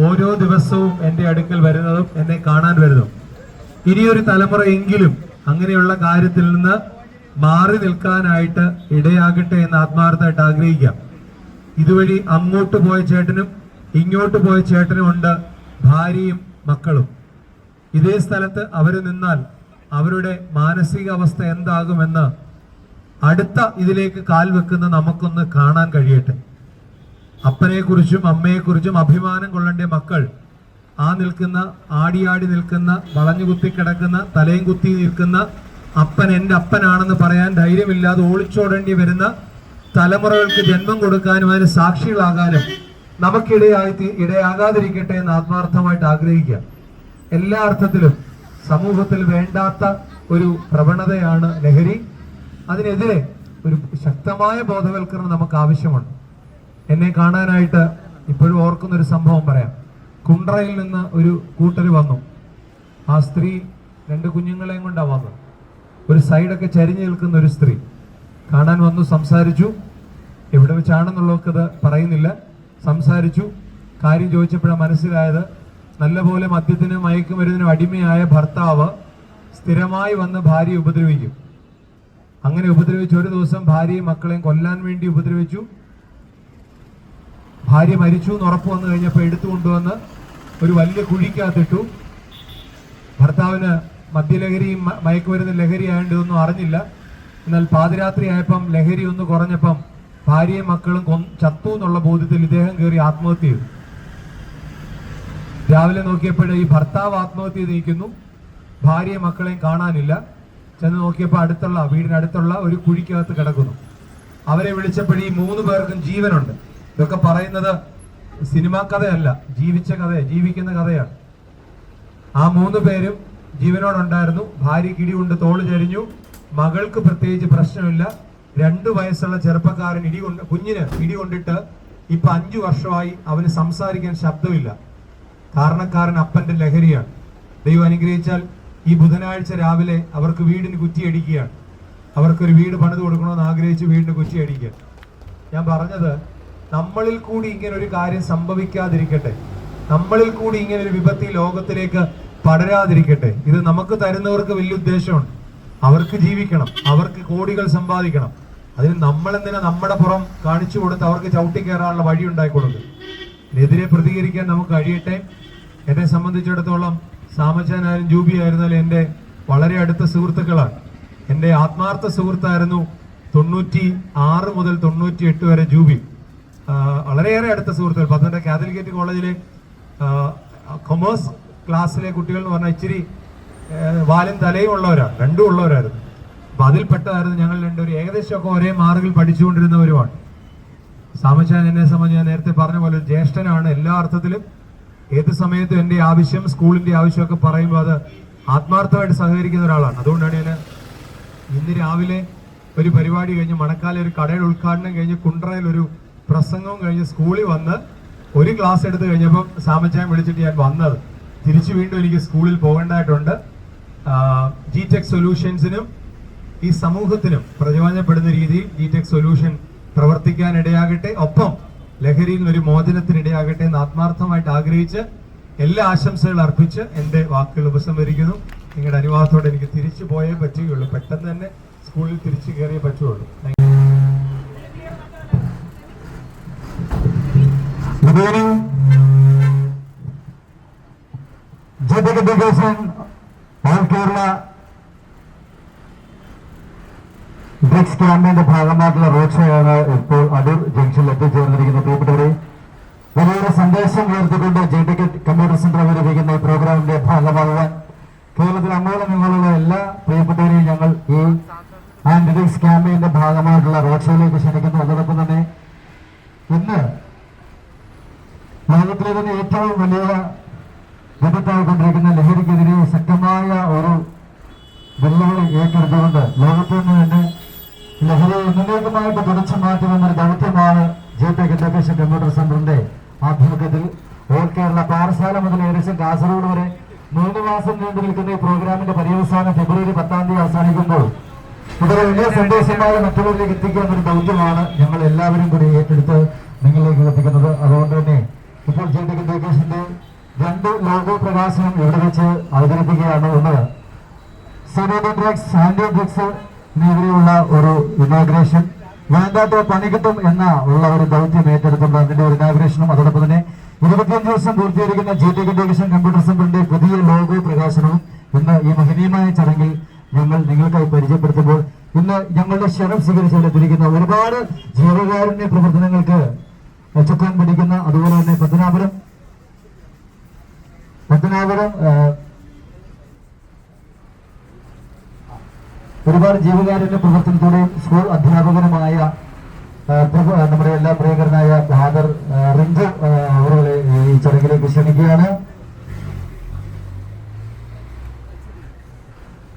ഓരോ ദിവസവും എൻ്റെ അടുക്കൽ വരുന്നതും എന്നെ കാണാൻ വരുന്നതും. ഇനിയൊരു തലമുറയെങ്കിലും അങ്ങനെയുള്ള കാര്യത്തിൽ നിന്ന് മാറി നിൽക്കാനായിട്ട് ഇടയാകട്ടെ എന്ന് ആത്മാർത്ഥമായിട്ട് ആഗ്രഹിക്കാം. ഇതുവഴി അങ്ങോട്ട് പോയ ചേട്ടനും ഇങ്ങോട്ട് പോയ ചേട്ടനും ഉണ്ട് ഭാര്യയും മക്കളും. ഇതേ സ്ഥലത്ത് അവർ നിന്നാൽ അവരുടെ മാനസികാവസ്ഥ എന്താകുമെന്ന് അടുത്ത ഇതിലേക്ക് കാൽ വെക്കുന്ന നമുക്കൊന്ന് കാണാൻ കഴിയട്ടെ. അപ്പനെക്കുറിച്ചും അമ്മയെക്കുറിച്ചും അഭിമാനം കൊള്ളേണ്ട മക്കൾ ആ നിൽക്കുന്ന ആടിയാടി നിൽക്കുന്ന വളഞ്ഞുകുത്തി കിടക്കുന്ന തലയും കുത്തി നിൽക്കുന്ന അപ്പൻ എൻ്റെ അപ്പനാണെന്ന് പറയാൻ ധൈര്യമില്ലാതെ ഒളിച്ചോടേണ്ടി വരുന്ന തലമുറകൾക്ക് ജന്മം കൊടുക്കാനും അതിന് സാക്ഷികളാകാനും ഇടയാകാതിരിക്കട്ടെ എന്ന് ആത്മാർത്ഥമായിട്ട് ആഗ്രഹിക്കുക. എല്ലാ അർത്ഥത്തിലും സമൂഹത്തിൽ വേണ്ടാത്ത ഒരു പ്രവണതയാണ് ലഹരി. അതിനെതിരെ ഒരു ശക്തമായ ബോധവൽക്കരണം നമുക്ക് ആവശ്യമുണ്ട്. എന്നെ കാണാനായിട്ട് ഇപ്പോഴും ഓർക്കുന്നൊരു സംഭവം പറയാം. കുണ്ട്രയിൽ നിന്ന് ഒരു കൂട്ടർ വന്നു. ആ സ്ത്രീ 2 കുഞ്ഞുങ്ങളെയും കൊണ്ടാണ് വന്നത്. ഒരു സൈഡൊക്കെ ചരിഞ്ഞു നിൽക്കുന്ന ഒരു സ്ത്രീ കാണാൻ വന്നു. സംസാരിച്ചു. എവിടെ വെച്ചാണെന്നുള്ളതൊക്കെ ഇത് പറയുന്നില്ല. സംസാരിച്ചു. കാര്യം ചോദിച്ചപ്പോഴാണ് മനസ്സിലായത് നല്ലപോലെ മദ്യത്തിനും മയക്കുമരുന്നിനും അടിമയായ ഭർത്താവ് സ്ഥിരമായി വന്ന് ഭാര്യയെ ഉപദ്രവിക്കും. അങ്ങനെ ഉപദ്രവിച്ച് ഒരു ദിവസം ഭാര്യയും മക്കളെയും കൊല്ലാൻ വേണ്ടി ഉപദ്രവിച്ചു. ഭാര്യ മരിച്ചു എന്ന് ഉറപ്പ് വന്നു കഴിഞ്ഞപ്പോൾ എടുത്തുകൊണ്ടുവന്ന് ഒരു വലിയ കുഴിക്കകത്തിട്ടു. ഭർത്താവിന് മദ്യലഹരിയും മയക്കുമരുന്ന് ലഹരി ആയതുകൊണ്ട് ഇതൊന്നും അറിഞ്ഞില്ല. എന്നാൽ പാതിരാത്രി ആയപ്പം ലഹരി ഒന്ന് കുറഞ്ഞപ്പം ഭാര്യയും മക്കളും ചത്തു എന്നുള്ള ബോധ്യത്തിൽ ഇദ്ദേഹം കയറി ആത്മഹത്യ ചെയ്തു. രാവിലെ നോക്കിയപ്പോഴേ ഈ ഭർത്താവ് ആത്മഹത്യ ചെയ്തിരിക്കുന്നു. ഭാര്യയും മക്കളെയും കാണാനില്ല. ചെന്ന് നോക്കിയപ്പോൾ വീടിനടുത്തുള്ള ഒരു കുഴിക്കകത്ത് കിടക്കുന്നു. അവരെ വിളിച്ചപ്പോൾ ഈ 3 പേർക്കും ജീവനുണ്ട്. ഇതൊക്കെ പറയുന്നത് സിനിമാ കഥയല്ല, ജീവിക്കുന്ന കഥയാണ്. ആ 3 പേരും ജീവനോടുണ്ടായിരുന്നു. ഭാര്യ കിടികൊണ്ട് തോള് ചരിഞ്ഞു. മകൾക്ക് പ്രത്യേകിച്ച് പ്രശ്നമില്ല. 2 വയസ്സുള്ള ചെറുപ്പക്കാരൻ കുഞ്ഞിന് ഇടികൊണ്ടിട്ട് ഇപ്പൊ 5 വർഷമായി അവന് സംസാരിക്കാൻ ശബ്ദമില്ല. കാരണക്കാരൻ അപ്പന്റെ ലഹരിയാണ്. ദൈവം അനുഗ്രഹിച്ചാൽ ഈ ബുധനാഴ്ച രാവിലെ അവർക്ക് വീടിന് കുറ്റിയടിക്കുകയാണ്. അവർക്കൊരു വീട് പണിത് കൊടുക്കണമെന്ന് ആഗ്രഹിച്ച് വീടിന് കുറ്റിയടിക്കുക. ഞാൻ പറഞ്ഞത് നമ്മളിൽ കൂടി ഇങ്ങനെ ഒരു കാര്യം സംഭവിക്കാതിരിക്കട്ടെ. നമ്മളിൽ കൂടി ഇങ്ങനെ ഒരു വിപത്ത് ലോകത്തിലേക്ക് പടരാതിരിക്കട്ടെ. ഇത് നമുക്ക് തരുന്നവർക്ക് വലിയ ഉദ്ദേശമുണ്ട്. അവർക്ക് ജീവിക്കണം, അവർക്ക് കോടികൾ സമ്പാദിക്കണം. അതിന് നമ്മളെന്തിനാ നമ്മുടെ പുറം കാണിച്ചു കൊടുത്ത് അവർക്ക് ചവിട്ടി കയറാനുള്ള വഴി ഉണ്ടാക്കി കൊടുക്കും. ഇതിനെതിരെ പ്രതികരിക്കാൻ നമുക്ക് കഴിയട്ടെ. എന്നെ സംബന്ധിച്ചിടത്തോളം സാമച്ചാനായാലും ജൂബി ആയിരുന്നാലും എൻ്റെ വളരെ അടുത്ത സുഹൃത്തുക്കളാണ്. എൻ്റെ ആത്മാർത്ഥ സുഹൃത്തായിരുന്നു 96 മുതൽ 98 വരെ ജൂബി. വളരെയേറെ അടുത്ത സുഹൃത്തുക്കൾ. പത്തനംതിട്ട കാത്തലിക് കോളേജിലെ കൊമേഴ്സ് ക്ലാസ്സിലെ കുട്ടികൾ എന്ന് പറഞ്ഞാൽ ഇച്ചിരി വാലും തലയും ഉള്ളവരാണ്, 2 ഉള്ളവരായിരുന്നു. അപ്പൊ അതിൽപ്പെട്ടതായിരുന്നു ഞങ്ങൾ 2 ഏകദേശമൊക്കെ ഒരേ മാർഗിൽ പഠിച്ചുകൊണ്ടിരുന്നവരുമാണ്. സാമച്ചാൻ എന്നെ സംബന്ധിച്ച് ഞാൻ നേരത്തെ പറഞ്ഞ പോലെ ജ്യേഷ്ഠനാണ്. എല്ലാ അർത്ഥത്തിലും ഏത് സമയത്തും എൻ്റെ ആവശ്യം, സ്കൂളിന്റെ ആവശ്യമൊക്കെ പറയുമ്പോൾ അത് ആത്മാർത്ഥമായിട്ട് സഹകരിക്കുന്ന ഒരാളാണ്. അതുകൊണ്ടാണ് ഞാൻ ഇന്ന് രാവിലെ ഒരു പരിപാടി കഴിഞ്ഞ് മണക്കാലെ ഒരു കടയുടെ ഉദ്ഘാടനം കഴിഞ്ഞ് കുണ്ട്രയിൽ ഒരു പ്രസംഗവും കഴിഞ്ഞ് സ്കൂളിൽ വന്ന് ഒരു ക്ലാസ് എടുത്ത് കഴിഞ്ഞപ്പോൾ സാമച്ചാൻ വിളിച്ചിട്ട് ഞാൻ വന്നത്. തിരിച്ചു വീണ്ടും എനിക്ക് സ്കൂളിൽ പോകേണ്ടതായിട്ടുണ്ട്. ജിടെക് സൊല്യൂഷൻസിനും ഈ സമൂഹത്തിനും പ്രയോജനപ്പെടുന്ന രീതിയിൽ ജിടെക് സൊല്യൂഷൻ പ്രവർത്തിക്കാൻ ഇടയാകട്ടെ. ഒപ്പം ലഹരിയിൽ നിന്നൊരു മോചനത്തിനിടയാകട്ടെ എന്ന് ആത്മാർത്ഥമായിട്ട് ആഗ്രഹിച്ച് എല്ലാ ആശംസകൾ അർപ്പിച്ച് എൻ്റെ വാക്കുകൾ ഉപസംഹരിക്കുന്നു. നിങ്ങളുടെ അനുവാദത്തോടെ എനിക്ക് തിരിച്ചു പോയേ പറ്റുകയുള്ളൂ. പെട്ടെന്ന് തന്നെ സ്കൂളിൽ തിരിച്ചു കയറിയേ പറ്റുള്ളൂ. Good evening. JTK Education All Kerala drugs ക്യാമ്പയിന്റെ ഭാഗമായിട്ടുള്ള റോഡ് ഷോ ആണ് ഇപ്പോൾ അടൂർ ജംഗ്ഷനിൽ എത്തിച്ചേർന്നിരിക്കുന്ന പ്രിയപ്പെട്ടവരെ. വലിയൊരു സന്ദേശം ഉയർത്തിക്കൊണ്ട് JTK കമ്പ്യൂട്ടർ സെന്റർ അവതരിപ്പിക്കുന്ന ഈ പ്രോഗ്രാമിന്റെ ഭാഗമാകുവാൻ കേരളത്തിൽ അങ്ങോളം ഇങ്ങോട്ടുള്ള എല്ലാ പ്രിയപ്പെട്ടവരെയും ഞങ്ങൾ ഈ ആന്റി ഡ്രഗ്സ് ക്യാമ്പയിന്റെ ഭാഗമായിട്ടുള്ള റോഡ് ഷോയിലേക്ക് ക്ഷണിക്കുന്നു. അതോടൊപ്പം തന്നെ ഇന്ന് ലോകത്തിലെ തന്നെ ഏറ്റവും വലിയ വിപത്തായിക്കൊണ്ടിരിക്കുന്ന ലഹരിക്കെതിരെ ശക്തമായ ഒരു വെല്ലുവിളി ഏറ്റെടുത്തുകൊണ്ട് ലോകത്തിൽ നിന്ന് തന്നെ ലഹരി എന്നേക്കുമായിട്ട് തുടച്ചു മാറ്റുമെന്നൊരു ദൗത്യമാണ് JTK എഡ്യൂക്കേഷൻ കമ്പ്യൂട്ടർ സെന്ററിന്റെ ആഭിമുഖ്യത്തിൽ ഓൾ കേരള പാഠശാല മുതൽ ഏകദേശം കാസർഗോഡ് വരെ 3 മാസം നീണ്ടു നിൽക്കുന്ന ഈ പ്രോഗ്രാമിന്റെ പര്യവസാനം ഫെബ്രുവരി 10-ാം തീയതി അവസാനിക്കുമ്പോൾ ഇതൊരു വലിയ സന്ദേശമായി മറ്റുള്ളവരിലേക്ക് എത്തിക്കുക എന്നൊരു ദൗത്യമാണ് ഞങ്ങൾ എല്ലാവരും കൂടി ഏറ്റെടുത്ത് നിങ്ങളിലേക്ക് എത്തിക്കുന്നത്. അതുകൊണ്ട് തന്നെ ഇപ്പോൾ JTK എഡ്യൂക്കേഷന്റെ 2 ലോഗോ പ്രകാശനം ഇവിടെ വെച്ച് അവതരിപ്പിക്കുകയാണ്. ഒന്ന് സീറോ ഡ്രഗ്സ്, ആന്റി ഡ്രഗ്സ് ഇതിനെതിരെയുള്ള ഒരു ഇനാഗ്രേഷൻ വേണ്ടാത്ത പണി കിട്ടും ഉള്ള ഒരു ദൗത്യം ഏറ്റെടുത്തുകൊണ്ട് അതിന്റെ ഒരു ഇനാഗ്രേഷനും അതോടൊപ്പം തന്നെ 25 ദിവസം പൂർത്തീകരിക്കുന്ന GTech എഡ്യൂക്കേഷൻ കമ്പ്യൂട്ടർ സെന്ററിന്റെ പുതിയ ലോഗോ പ്രകാശനവും ഇന്ന് ഈ മഹനീയമായ ചടങ്ങിൽ ഞങ്ങൾ നിങ്ങൾക്കായി പരിചയപ്പെടുത്തുമ്പോൾ ഇന്ന് ഞങ്ങളുടെ ക്ഷണം സ്വീകരിച്ചുകൊണ്ടിരിക്കുന്ന ഒരുപാട് ജീവകാരുണ്യ പ്രവർത്തനങ്ങൾക്ക് ചുക്കാൻ പിടിക്കുന്ന അതുപോലെ തന്നെ പത്തനാപുരം ഒരുപാട് ജീവകാരുണ്യ പ്രവർത്തനത്തോടെയും സ്കൂൾ അധ്യാപകനുമായ നമ്മുടെ എല്ലാ പ്രിയങ്കരനായ ഫാദർ റിഞ്ചു അവരുടെ ഈ ചടങ്ങിലേക്ക് ക്ഷണിക്കുകയാണ്.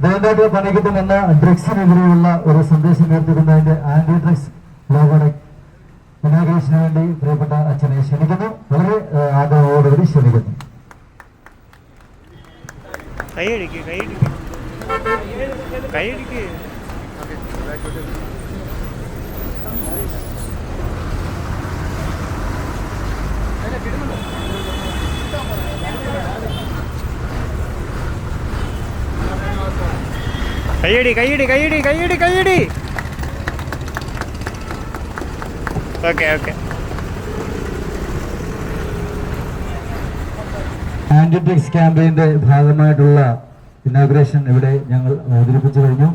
വേണ്ടാത്ത പണി കിട്ടുമെന്ന ഡ്രഗ്സിനെതിരെയുള്ള ഒരു സന്ദേശം ഉയർത്തിക്കുന്നതിന്റെ ആന്റി ഡ്രഗ്സ് ലോഗോയുടെ ഇനാഗ്രേഷന് വേണ്ടി പ്രിയപ്പെട്ട അച്ഛനെ ക്ഷണിക്കുന്നു. വളരെ ആദരവോടുകൂടി ക്ഷണിക്കുന്നു. കൈയടിക്ക് കൈയടി. ഓക്കെ ആന്റി ഡ്രഗ്സ് ക്യാമ്പയിന്റെ ഭാഗമായിട്ടുള്ള ഇനാഗ്രേഷൻ ഇവിടെ ഞങ്ങൾ അവതരിപ്പിച്ചു കഴിഞ്ഞു.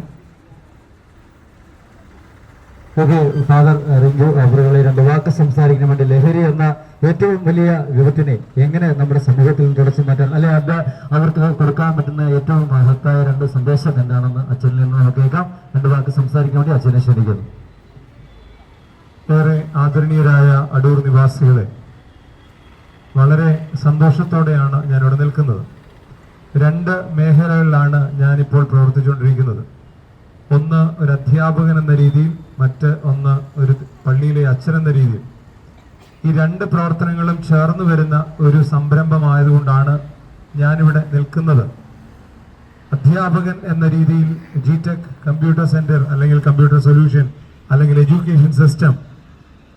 ഓക്കെ, ഫാദർ റിഞ്ചു അവരുടെ 2 വാക്ക് സംസാരിക്കാൻ വേണ്ടി ലഹരി എന്ന ഏറ്റവും വലിയ വിപത്തിനെ എങ്ങനെ നമ്മുടെ സമൂഹത്തിൽ തുടച്ചു മാറ്റാൻ അല്ലെ അവർക്ക് കൊടുക്കാൻ പറ്റുന്ന ഏറ്റവും മഹത്തായ 2 സന്ദേശം എന്താണെന്ന് അച്ഛനിൽ നിന്ന് നമുക്ക് കേൾക്കാം. 2 വാക്ക് സംസാരിക്കാൻ വേണ്ടി അച്ഛനെ ക്ഷണിക്കുന്നു. ഏറെ ആദരണീയരായ അടൂർ നിവാസികളെ, വളരെ സന്തോഷത്തോടെയാണ് ഞാൻ ഇവിടെ നിൽക്കുന്നത്. 2 മേഖലകളിലാണ് ഞാനിപ്പോൾ പ്രവർത്തിച്ചുകൊണ്ടിരിക്കുന്നത്. ഒന്ന് ഒരു അധ്യാപകൻ എന്ന രീതിയിൽ, ഒന്ന് ഒരു പള്ളിയിലെ അച്ഛൻ എന്ന രീതിയിൽ. ഈ 2 പ്രവർത്തനങ്ങളും ചേർന്ന് വരുന്ന ഒരു സംരംഭമായതുകൊണ്ടാണ് ഞാനിവിടെ നിൽക്കുന്നത്. അധ്യാപകൻ എന്ന രീതിയിൽ GTech കമ്പ്യൂട്ടർ സെന്റർ അല്ലെങ്കിൽ കമ്പ്യൂട്ടർ സൊല്യൂഷൻ അല്ലെങ്കിൽ എഡ്യൂക്കേഷൻ സിസ്റ്റം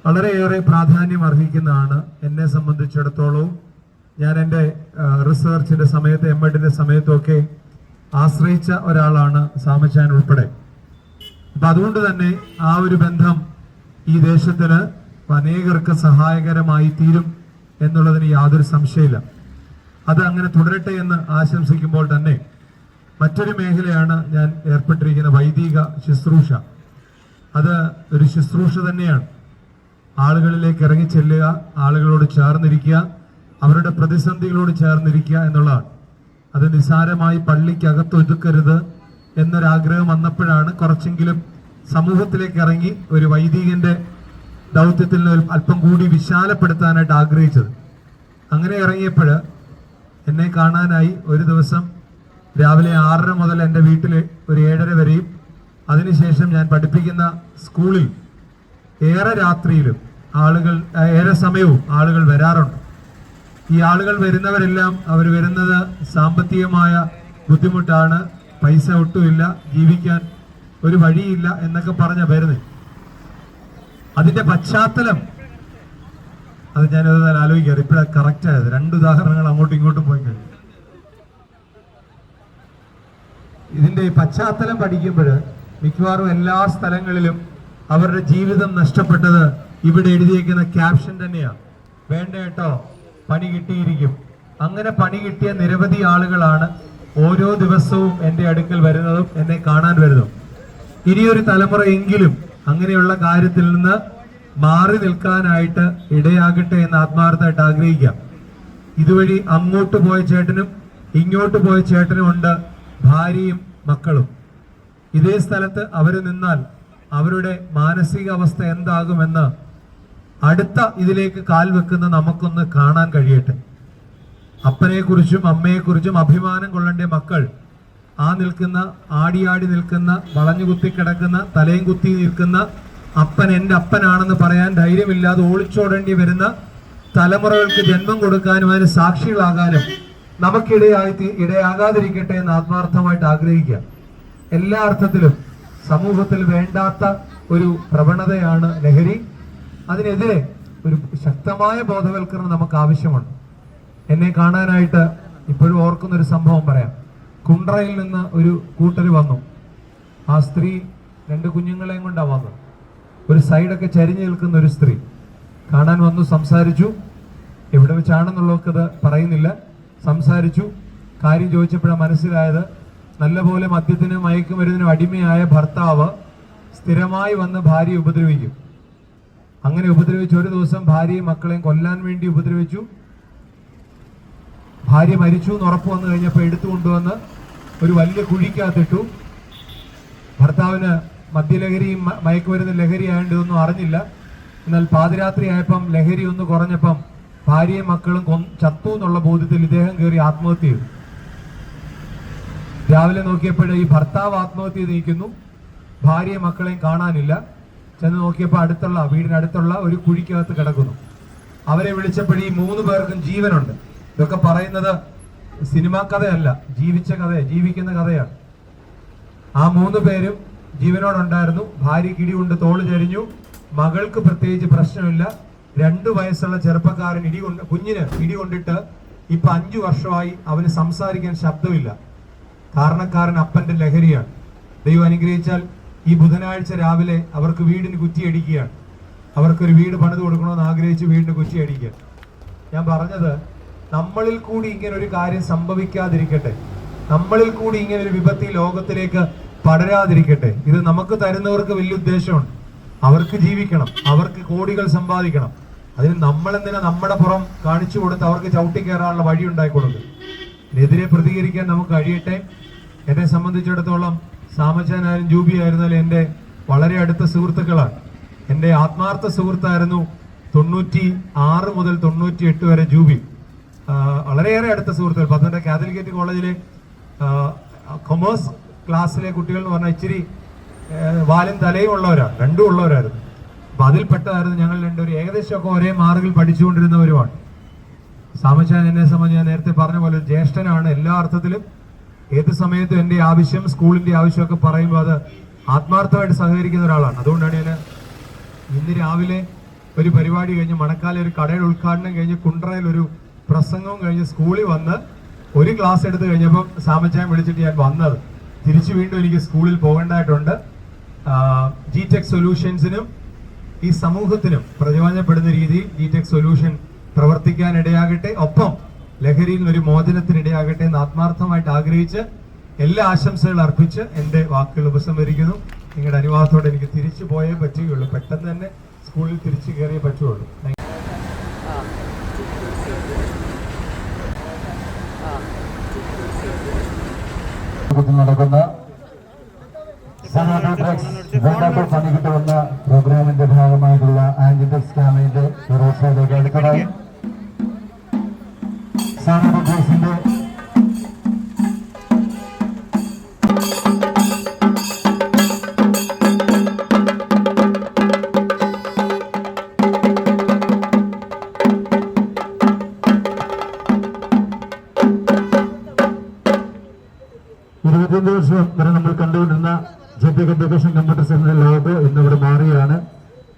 വളരെയേറെ പ്രാധാന്യം അർഹിക്കുന്നതാണ്. എന്നെ സംബന്ധിച്ചിടത്തോളവും ഞാൻ എൻ്റെ റിസർച്ചിൻ്റെ സമയത്ത് MEdന്റെ സമയത്തൊക്കെ ആശ്രയിച്ച ഒരാളാണ് സാമച്ചാൻ ഉൾപ്പെടെ. അപ്പം അതുകൊണ്ട് തന്നെ ആ ഒരു ബന്ധം ഈ ദേശത്തിന് അനേകർക്ക് സഹായകരമായി തീരും എന്നുള്ളതിന് യാതൊരു സംശയമില്ല. അത് അങ്ങനെ തുടരട്ടെ എന്ന് ആശംസിക്കുമ്പോൾ തന്നെ മറ്റൊരു മേഖലയാണ് ഞാൻ ഏർപ്പെട്ടിരിക്കുന്ന വൈദിക ശുശ്രൂഷ. അത് ഒരു ശുശ്രൂഷ തന്നെയാണ്. ആളുകളിലേക്ക് ഇറങ്ങി ചെല്ലുക, ആളുകളോട് ചേർന്നിരിക്കുക, അവരുടെ പ്രതിസന്ധികളോട് ചേർന്നിരിക്കുക എന്നുള്ളതാണ്. അത് നിസ്സാരമായി പള്ളിക്കകത്ത് ഒതുക്കരുത് എന്നൊരാഗ്രഹം വന്നപ്പോഴാണ് കുറച്ചെങ്കിലും സമൂഹത്തിലേക്ക് ഇറങ്ങി ഒരു വൈദികന്റെ ദൗത്യത്തിൽ അല്പം കൂടി വിശാലപ്പെടുത്താനായിട്ട് ആഗ്രഹിച്ചത്. അങ്ങനെ ഇറങ്ങിയപ്പോൾ എന്നെ കാണാനായി ഒരു ദിവസം രാവിലെ 6:30 മുതൽ എൻ്റെ വീട്ടിൽ ഒരു 7:30 വരെയും അതിനുശേഷം ഞാൻ പഠിപ്പിക്കുന്ന സ്കൂളിൽ ഏറെ രാത്രിയിലും ഏറെ സമയവും ആളുകൾ വരാറുണ്ട്. ഈ ആളുകൾ വരുന്നവരെല്ലാം അവർ വരുന്നത് സാമ്പത്തികമായ ബുദ്ധിമുട്ടാണ്, പൈസ ഒട്ടുമില്ല, ജീവിക്കാൻ ഒരു വഴിയില്ല എന്നൊക്കെ പറഞ്ഞ വരുന്നത്. അതിന്റെ പശ്ചാത്തലം അത് ഞാനത് ആലോചിക്കാറ്. ഇപ്പോഴാണ് കറക്റ്റ് ആയത്. 2 ഉദാഹരണങ്ങൾ അങ്ങോട്ടും ഇങ്ങോട്ടും പോയി കഴിഞ്ഞു. ഇതിന്റെ പശ്ചാത്തലം പഠിക്കുമ്പോൾ മിക്കവാറും എല്ലാ സ്ഥലങ്ങളിലും അവരുടെ ജീവിതം നഷ്ടപ്പെട്ടത് ഇവിടെ എഴുതിയേക്കുന്ന ക്യാപ്ഷൻ തന്നെയാണ്. വേണ്ട കേട്ടോ, പണി കിട്ടിയിരിക്കും. അങ്ങനെ പണി കിട്ടിയ നിരവധി ആളുകളാണ് ഓരോ ദിവസവും എൻ്റെ അടുക്കൽ വരുന്നതും എന്നെ കാണാൻ വരുന്നതും. ഇനിയൊരു തലമുറയെങ്കിലും അങ്ങനെയുള്ള കാര്യത്തിൽ നിന്ന് മാറി നിൽക്കാനായിട്ട് ഇടയാകട്ടെ എന്ന് ആത്മാർത്ഥമായിട്ട് ആഗ്രഹിക്കാം. ഇതുവഴി അങ്ങോട്ട് പോയ ചേട്ടനും ഇങ്ങോട്ട് പോയ ചേട്ടനും ഉണ്ട്, ഭാര്യയും മക്കളും. ഇതേ സ്ഥലത്ത് അവർ നിന്നാൽ അവരുടെ മാനസികാവസ്ഥ എന്താകുമെന്ന് അടുത്ത ഇതിലേക്ക് കാൽ വെക്കുന്ന നമുക്കൊന്ന് കാണാൻ കഴിയട്ടെ. അപ്പനെക്കുറിച്ചും അമ്മയെക്കുറിച്ചും അഭിമാനം കൊള്ളേണ്ട മക്കൾ ആ നിൽക്കുന്ന ആടിയാടി നിൽക്കുന്ന വളഞ്ഞുകുത്തി കിടക്കുന്ന തലയും കുത്തി നിൽക്കുന്ന അപ്പൻ എൻ്റെ അപ്പനാണെന്ന് പറയാൻ ധൈര്യമില്ലാതെ ഒളിച്ചോടേണ്ടി വരുന്ന തലമുറകൾക്ക് ജന്മം കൊടുക്കാനും അതിന് സാക്ഷികളാകാനും ഇടയാകാതിരിക്കട്ടെ എന്ന് ആത്മാർത്ഥമായിട്ട് ആഗ്രഹിക്കുക. എല്ലാ അർത്ഥത്തിലും സമൂഹത്തിൽ വേണ്ടാത്ത ഒരു പ്രവണതയാണ് ലഹരി. അതിനെതിരെ ഒരു ശക്തമായ ബോധവൽക്കരണം നമുക്ക് ആവശ്യമുണ്ട്. എന്നെ കാണാനായിട്ട് ഇപ്പോഴും ഓർക്കുന്നൊരു സംഭവം പറയാം. കുണ്ട്രയിൽ നിന്ന് ഒരു കൂട്ടർ വന്നു. ആ സ്ത്രീ 2 കുഞ്ഞുങ്ങളെയും കൊണ്ടാണ് വന്നത്. ഒരു സൈഡൊക്കെ ചരിഞ്ഞു നിൽക്കുന്ന ഒരു സ്ത്രീ കാണാൻ വന്നു, സംസാരിച്ചു. എവിടെ വെച്ചാണെന്നുള്ളതൊക്കെ ഇത് പറയുന്നില്ല. സംസാരിച്ചു, കാര്യം ചോദിച്ചപ്പോഴാണ് മനസ്സിലായത് നല്ലപോലെ മദ്യത്തിനും മയക്കുമരുന്നിനും അടിമയായ ഭർത്താവ് സ്ഥിരമായി വന്ന് ഭാര്യയെ ഉപദ്രവിക്കും. അങ്ങനെ ഉപദ്രവിച്ച് ഒരു ദിവസം ഭാര്യയും മക്കളെയും കൊല്ലാൻ വേണ്ടി ഉപദ്രവിച്ചു. ഭാര്യ മരിച്ചു എന്ന് ഉറപ്പ് വന്നു കഴിഞ്ഞപ്പോൾ എടുത്തുകൊണ്ടുവന്ന് ഒരു വലിയ കുഴിക്കകത്തിട്ടു. ഭർത്താവിന് മദ്യലഹരിയും മയക്കുമരുന്ന് ലഹരിയായതുകൊണ്ട് ഇതൊന്നും അറിഞ്ഞില്ല. എന്നാൽ പാതിരാത്രി ആയപ്പം ലഹരി ഒന്ന് കുറഞ്ഞപ്പം ഭാര്യയും മക്കളും ചത്തു എന്നുള്ള ബോധ്യത്തിൽ ഇദ്ദേഹം കയറി ആത്മഹത്യ ചെയ്തു. രാവിലെ നോക്കിയപ്പോഴേ ഈ ഭർത്താവ് ആത്മഹത്യ ചെയ്ത് നിൽക്കുന്നു, ഭാര്യയും മക്കളെയും കാണാനില്ല. ചെന്ന് നോക്കിയപ്പോൾ വീടിനടുത്തുള്ള ഒരു കുഴിക്കകത്ത് കിടക്കുന്നു. അവരെ വിളിച്ചപ്പോൾ ഈ 3 പേർക്കും ജീവനുണ്ട്. ഇതൊക്കെ പറയുന്നത് സിനിമാ കഥയല്ല, ജീവിക്കുന്ന കഥയാണ്. ആ 3 പേരും ജീവനോടുണ്ടായിരുന്നു. ഭാര്യ കിടികൊണ്ട് തോള് ചരിഞ്ഞു, മകൾക്ക് പ്രത്യേകിച്ച് പ്രശ്നമില്ല. 2 വയസ്സുള്ള ചെറുപ്പക്കാരൻ കുഞ്ഞിന് ഇടികൊണ്ടിട്ട് ഇപ്പൊ 5 വർഷമായി അവന് സംസാരിക്കാൻ ശബ്ദമില്ല. കാരണക്കാരൻ അപ്പന്റെ ലഹരിയാണ്. ദൈവം അനുഗ്രഹിച്ചാൽ ഈ ബുധനാഴ്ച രാവിലെ അവർക്ക് വീടിന് കുറ്റിയടിക്കുകയാണ്. അവർക്കൊരു വീട് പണിത് കൊടുക്കണമെന്ന് ആഗ്രഹിച്ച് വീടിന് കുറ്റിയടിക്കുക. ഞാൻ പറഞ്ഞത്, നമ്മളിൽ കൂടി ഇങ്ങനെ ഒരു കാര്യം സംഭവിക്കാതിരിക്കട്ടെ, നമ്മളിൽ കൂടി ഇങ്ങനെ ഒരു വിപത്ത് ഈ ലോകത്തിലേക്ക് പടരാതിരിക്കട്ടെ. ഇത് നമുക്ക് തരുന്നവർക്ക് വലിയ ഉദ്ദേശമുണ്ട്. അവർക്ക് ജീവിക്കണം, അവർക്ക് കോടികൾ സമ്പാദിക്കണം. അതിന് നമ്മളെന്തിനാ നമ്മുടെ പുറം കാണിച്ചു കൊടുത്ത് അവർക്ക് ചവിട്ടി കയറാനുള്ള വഴി ഉണ്ടാക്കി കൊടുക്കും. ഇതിനെതിരെ പ്രതികരിക്കാൻ നമുക്ക് കഴിയട്ടെ. എന്നെ സംബന്ധിച്ചിടത്തോളം സാമച്ചാനായാലും ജൂബി ആയിരുന്നാലും എൻ്റെ വളരെ അടുത്ത സുഹൃത്തുക്കളാണ്. എൻ്റെ ആത്മാർത്ഥ സുഹൃത്തായിരുന്നു 96 മുതൽ 98 വരെ ജൂബി. വളരെയേറെ അടുത്ത സുഹൃത്തുക്കൾ. പത്തനംതിട്ട കാത്തലിക് കോളേജിലെ കൊമേഴ്സ് ക്ലാസ്സിലെ കുട്ടികൾ എന്ന് പറഞ്ഞാൽ ഇച്ചിരി വാലും തലയും ഉള്ളവരാണ്, രണ്ടും ഉള്ളവരായിരുന്നു. അപ്പൊ അതിൽപ്പെട്ടതായിരുന്നു ഞങ്ങൾ രണ്ടുപേരും. ഏകദേശമൊക്കെ ഒരേ മാർഗിൽ പഠിച്ചുകൊണ്ടിരുന്നവരുമാണ്. സാമച്ചാൻ എന്നെ സംബന്ധിച്ച് ഞാൻ നേരത്തെ പറഞ്ഞ പോലെ ജ്യേഷ്ഠനാണ് എല്ലാ അർത്ഥത്തിലും. ഏത് സമയത്തും എൻ്റെ ആവശ്യം, സ്കൂളിന്റെ ആവശ്യമൊക്കെ പറയുമ്പോൾ അത് ആത്മാർത്ഥമായിട്ട് സഹകരിക്കുന്ന ഒരാളാണ്. അതുകൊണ്ടാണ് ഞാൻ ഇന്ന് രാവിലെ ഒരു പരിപാടി കഴിഞ്ഞ് മണക്കാലെ ഒരു കടയുടെ ഉദ്ഘാടനം കഴിഞ്ഞ് കുണ്ട്രയിൽ ഒരു പ്രസംഗവും കഴിഞ്ഞ് സ്കൂളിൽ വന്ന് ഒരു ക്ലാസ് എടുത്ത് കഴിഞ്ഞപ്പം സാമച്ചാൻ വിളിച്ചിട്ട് ഞാൻ വന്നത്. തിരിച്ചു വീണ്ടും എനിക്ക് സ്കൂളിൽ പോകേണ്ടതായിട്ടുണ്ട്. ജിടെക് സൊല്യൂഷൻസിനും ഈ സമൂഹത്തിനും പ്രയോജനപ്പെടുന്ന രീതിയിൽ ജിടെക് സൊല്യൂഷൻ പ്രവർത്തിക്കാൻ ഇടയാകട്ടെ, ഒപ്പം ലഹരിയിൽ നിന്നൊരു മോചനത്തിനിടയാകട്ടെ എന്ന് ആത്മാർത്ഥമായിട്ട് ആഗ്രഹിച്ച് എല്ലാ ആശംസകൾ അർപ്പിച്ച് എൻ്റെ വാക്കുകൾ ഉപസംഹരിക്കുന്നു. നിങ്ങളുടെ അനുവാദത്തോടെ എനിക്ക് തിരിച്ചു പോയേ പറ്റുകയുള്ളൂ. പെട്ടെന്ന് തന്നെ സ്കൂളിൽ തിരിച്ചു കയറിയേ പറ്റുള്ളൂ. നടക്കുന്ന പണികിട്ട് വന്ന പ്രോഗ്രാമിന്റെ ഭാഗമായിട്ടുള്ള ആന്റിഡ്രഗ്സ് ക്യാമ്പയിന്റെ റോഡ് ഷോയിലേക്ക് അടുത്തതായി സാനിറ്റൈസേഷന്റെ വർഷം വരെ നമ്മൾ കണ്ടുകൊണ്ടിരുന്ന ജെപെക് എഡ്യൂക്കേഷൻ കമ്പ്യൂട്ടർ സെന്ററിന്റെ ലോഗോ ഇന്നിവിടെ മാറിയാണ്.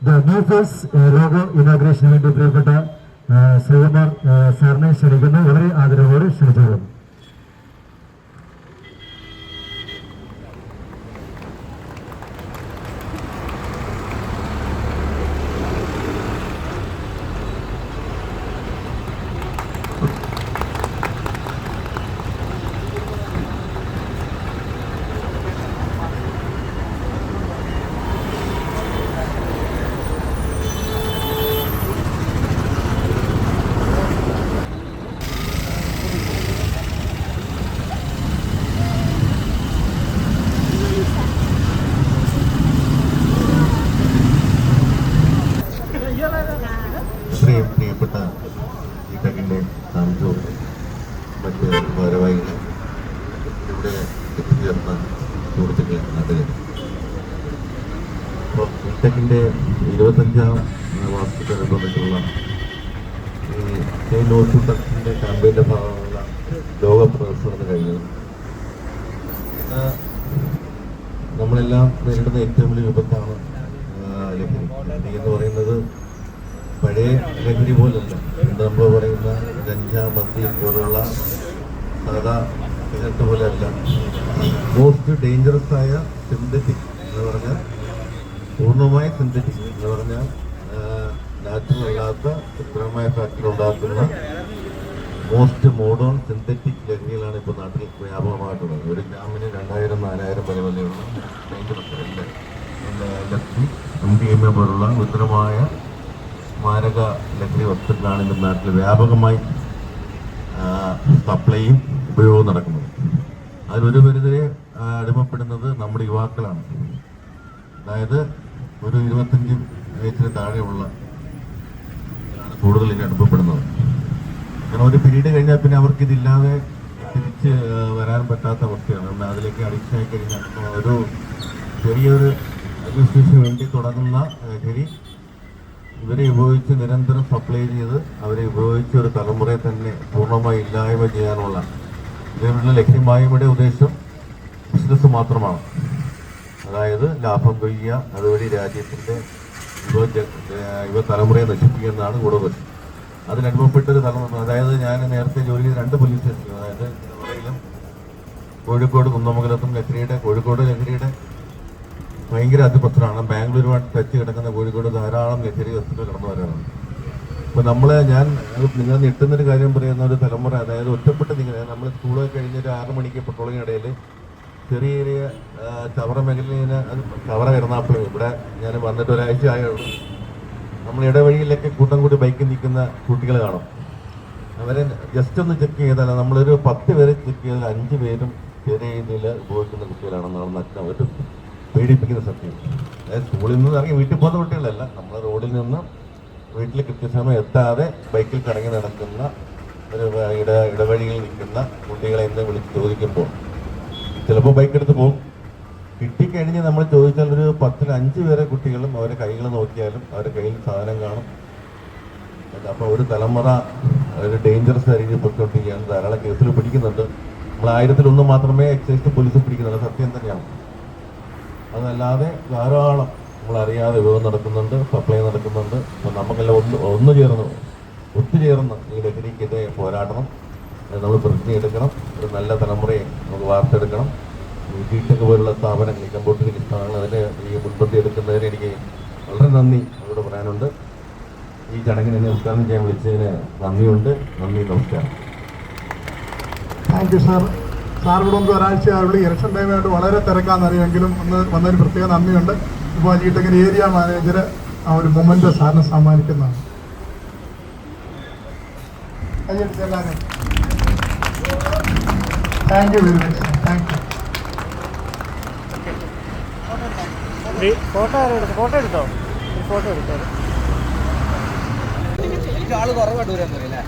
ദ ന്യൂ ഫേസ് ലോഗോ ഇനാഗ്രേഷന് വേണ്ടി പ്രിയപ്പെട്ട ശ്രീകുമാർ സാറിനെ ക്ഷണിക്കുന്നു. വളരെ ആദരവോടെ ക്ഷണിച്ചു. പ്രിയപ്പെട്ട ജിടെക്കിന്റെ താമസവും മറ്റ് ഭാരവാഹികൾ, ഇവിടെ എത്തിച്ചേർന്ന സുഹൃത്തുക്കളെ, നാട്ടുകാർ, അപ്പോൾ ജിടെക്കിന്റെ 25ാം വാർഷികത്തോടനുബന്ധിച്ചുള്ള ഈ നോട്ട് ടു ടച്ചിന്റെ ക്യാമ്പയിന്റെ ഭാഗമുള്ള ലോക പ്രദർശനം കഴിഞ്ഞത്. നമ്മളെല്ലാം നേരിടുന്ന ഏറ്റവും വലിയ വിപത്താണ് ലഹരി. ലഹരി എന്ന് പറയുന്നത് പഴയ ലഹരി പോലല്ല. നമ്മൾ പറയുന്ന ഗഞ്ച, മദ്യ പോലുള്ള സാധാ സിഗരറ്റ് പോലെയല്ല. മോസ്റ്റ് ഡേഞ്ചറസ് ആയ സിന്തറ്റിക് എന്ന് പറഞ്ഞാൽ പൂർണ്ണമായി സിന്തറ്റിക് എന്ന് പറഞ്ഞാൽ നാച്ചുറൽ അല്ലാത്ത കൃത്രിമമായ ഫാക്ടറി ഉണ്ടാക്കുന്ന മോസ്റ്റ് മോഡേൺ സിന്തറ്റിക് ലഹരികളാണ് ഇപ്പോൾ നാട്ടിൽ വ്യാപകമായിട്ടുള്ളത്. ഒരു ഗ്രാമിന് 2000-4000 വരെ വിലയുള്ള ലഹരി MDMA പോലുള്ള ഉത്തരമായ മാരക ലഹരി വസ്തുക്കളാണ് ഇന്ന് നാട്ടിൽ വ്യാപകമായി സപ്ലൈയും ഉപയോഗവും നടക്കുന്നത്. അതിലൊരു പരിധിയെ അടിമപ്പെടുന്നത് നമ്മുടെ യുവാക്കളാണ്. അതായത് ഒരു 25 വയസ്സിന് താഴെയുള്ള കൂടുതൽ ഇനി അനുഭവപ്പെടുന്നത്. കാരണം ഒരു പീരീഡ് കഴിഞ്ഞാൽ പിന്നെ അവർക്ക് ഇതില്ലാതെ തിരിച്ച് വരാൻ പറ്റാത്ത അവസ്ഥയാണ്. അതിലേക്ക് അഡിക്ഷൻ ആയി കഴിഞ്ഞാൽ ഒരു ചെറിയൊരു അഡ്മിനിസ്ട്രേഷന് വേണ്ടി തുടങ്ങുന്ന ലഹരി ഇവരെ ഉപയോഗിച്ച് നിരന്തരം സപ്ലൈ ചെയ്ത് അവരെ ഉപയോഗിച്ച് ഒരു തലമുറയെ തന്നെ പൂർണ്ണമായി ഇല്ലായ്മ ചെയ്യാനുള്ള ഇവരുടെ ലക്ഷ്യമായയുടെ ഉദ്ദേശം ബിസിനസ് മാത്രമാണ്. അതായത് ലാഭം കൊയ്യുക, അതുവഴി രാജ്യത്തിൻ്റെ യുവ തലമുറയെ നശിപ്പിക്കുക എന്നാണ് കൂടുതൽ. അതിനനുഭവപ്പെട്ടൊരു തലമുറ. അതായത് ഞാൻ നേരത്തെ ജോലി ചെയ്ത 2 പോലീസ് സ്റ്റേഷനിൽ, അതായത് ചെറുപുഴയിലും കോഴിക്കോട് കുന്നമംഗലത്തും കോഴിക്കോട് ലഹരിയുടെ ഭയങ്കര അതിപ്രസരമാണ്. ബാംഗ്ലൂരുമായിട്ട് ടച്ച് കിടക്കുന്ന കോഴിക്കോട് ധാരാളം ലഹരി വസ്തുക്കൾ കടന്നു വരാറുണ്ട്. അപ്പോൾ നിങ്ങൾ ഞെട്ടുന്നൊരു കാര്യം പറയുന്ന ഒരു തലമുറ, അതായത് ഒറ്റപ്പെട്ട് നിൽക്കുന്നത്. നമ്മൾ സ്കൂളൊക്കെ കഴിഞ്ഞൊരു 6 മണിക്ക് പെട്രോളിങ്ങിനിടയിൽ ചെറിയ ചെറിയ ചവറ മേഖലയിൽ ചവറ എറണാകുളം ഇവിടെ ഞാൻ വന്നിട്ട് ഒരാഴ്ച ആയുള്ളൂ. നമ്മൾ ഇടവഴിയിലൊക്കെ കൂട്ടം കൂടി ബൈക്കിൽ നിൽക്കുന്ന കുട്ടികൾ കാണും. അവരെ ജസ്റ്റ് ഒന്ന് ചെക്ക് ചെയ്താൽ നമ്മളൊരു 10 പേരെ ചെക്ക് ചെയ്താൽ 5 പേരും ചെറിയ രീതിയിൽ ഉപയോഗിക്കുന്ന കുട്ടികളാണെന്നാണ് അവർ പേടിപ്പിക്കുന്ന സത്യം. അതായത് സ്കൂളിൽ നിന്ന് ഇറങ്ങി വീട്ടിൽ പോകുന്ന കുട്ടികളല്ല, നമ്മൾ റോഡിൽ നിന്ന് വീട്ടിൽ കൃത്യസമയം എത്താതെ ബൈക്കിൽ കറങ്ങി നടക്കുന്ന ഒരു ഇടവഴിയിൽ നിൽക്കുന്ന കുട്ടികളെ എന്ന് വിളിച്ച് ചോദിക്കുമ്പോൾ ചിലപ്പോൾ ബൈക്ക് എടുത്ത് പോകും. കിട്ടിക്കഴിഞ്ഞ് നമ്മൾ ചോദിച്ചാൽ ഒരു 10-ൽ 5 പേരെ കുട്ടികളും അവരെ കൈകൾ നോക്കിയാലും അവരുടെ കയ്യിൽ സാധനം കാണും. അപ്പോൾ ഒരു തലമുറ ഒരു ഡേഞ്ചറസ് രീതിയിൽ പൊയ്ക്കൊണ്ടിരിക്കുകയാണ്. ധാരാളം കേസിൽ പിടിക്കുന്നുണ്ട്. നമ്മൾ 1000-ൽ 1 മാത്രമേ എക്സൈസ് പോലീസ് പിടിക്കുന്നുള്ളൂ, സത്യം തന്നെയാണ്. അതല്ലാതെ ധാരാളം നമ്മളറിയാതെ ഉപയോഗം നടക്കുന്നുണ്ട്, സപ്ലൈ നടക്കുന്നുണ്ട്. അപ്പോൾ നമുക്കെല്ലാം ഒത്തുചേർന്ന് ഈ ലഹരിക്കെതിരെ പോരാടണം. നമ്മൾ പ്രതിജ്ഞയെടുക്കണം. ഒരു നല്ല തലമുറയെ നമുക്ക് വാർത്തെടുക്കണം. ഈ ജിടെക് പോലുള്ള സ്ഥാപനങ്ങൾ, ഈ കമ്പ്യൂട്ടറിംഗ് സ്ഥാപനങ്ങൾ അതിന് ഈ മുൻപന്തി എടുക്കുന്നതിന് എനിക്ക് വളരെ നന്ദി അവരോട് പറയാനുണ്ട്. ഈ ചടങ്ങിന് എന്നെ ഉദ്ഘാടനം ചെയ്യാൻ വിളിച്ചതിന് നന്ദിയുണ്ട്. നന്ദി, നമസ്കാരം. Thank you sir. സാർ ഇവിടെ ഒന്ന് ഒരാഴ്ചയായുള്ളൂ. ഇലക്ഷൻ ടൈമായിട്ട് വളരെ തിരക്കാണെന്നറിയാമെങ്കിലും വന്നതിന് പ്രത്യേക നന്ദിയുണ്ട്. ഇപ്പോൾ ജിടെക്കിൻ്റെ ഏരിയ മാനേജർ ആ ഒരു മൊമെൻ്റ് സാറിന് സമ്മാനിക്കുന്നതാണ്. എല്ലാവരും thank you very much. Thank you. Photo എടുത്തോ? ആള് കുറവായിട്ട് വരാൻ പറയില്ലേ?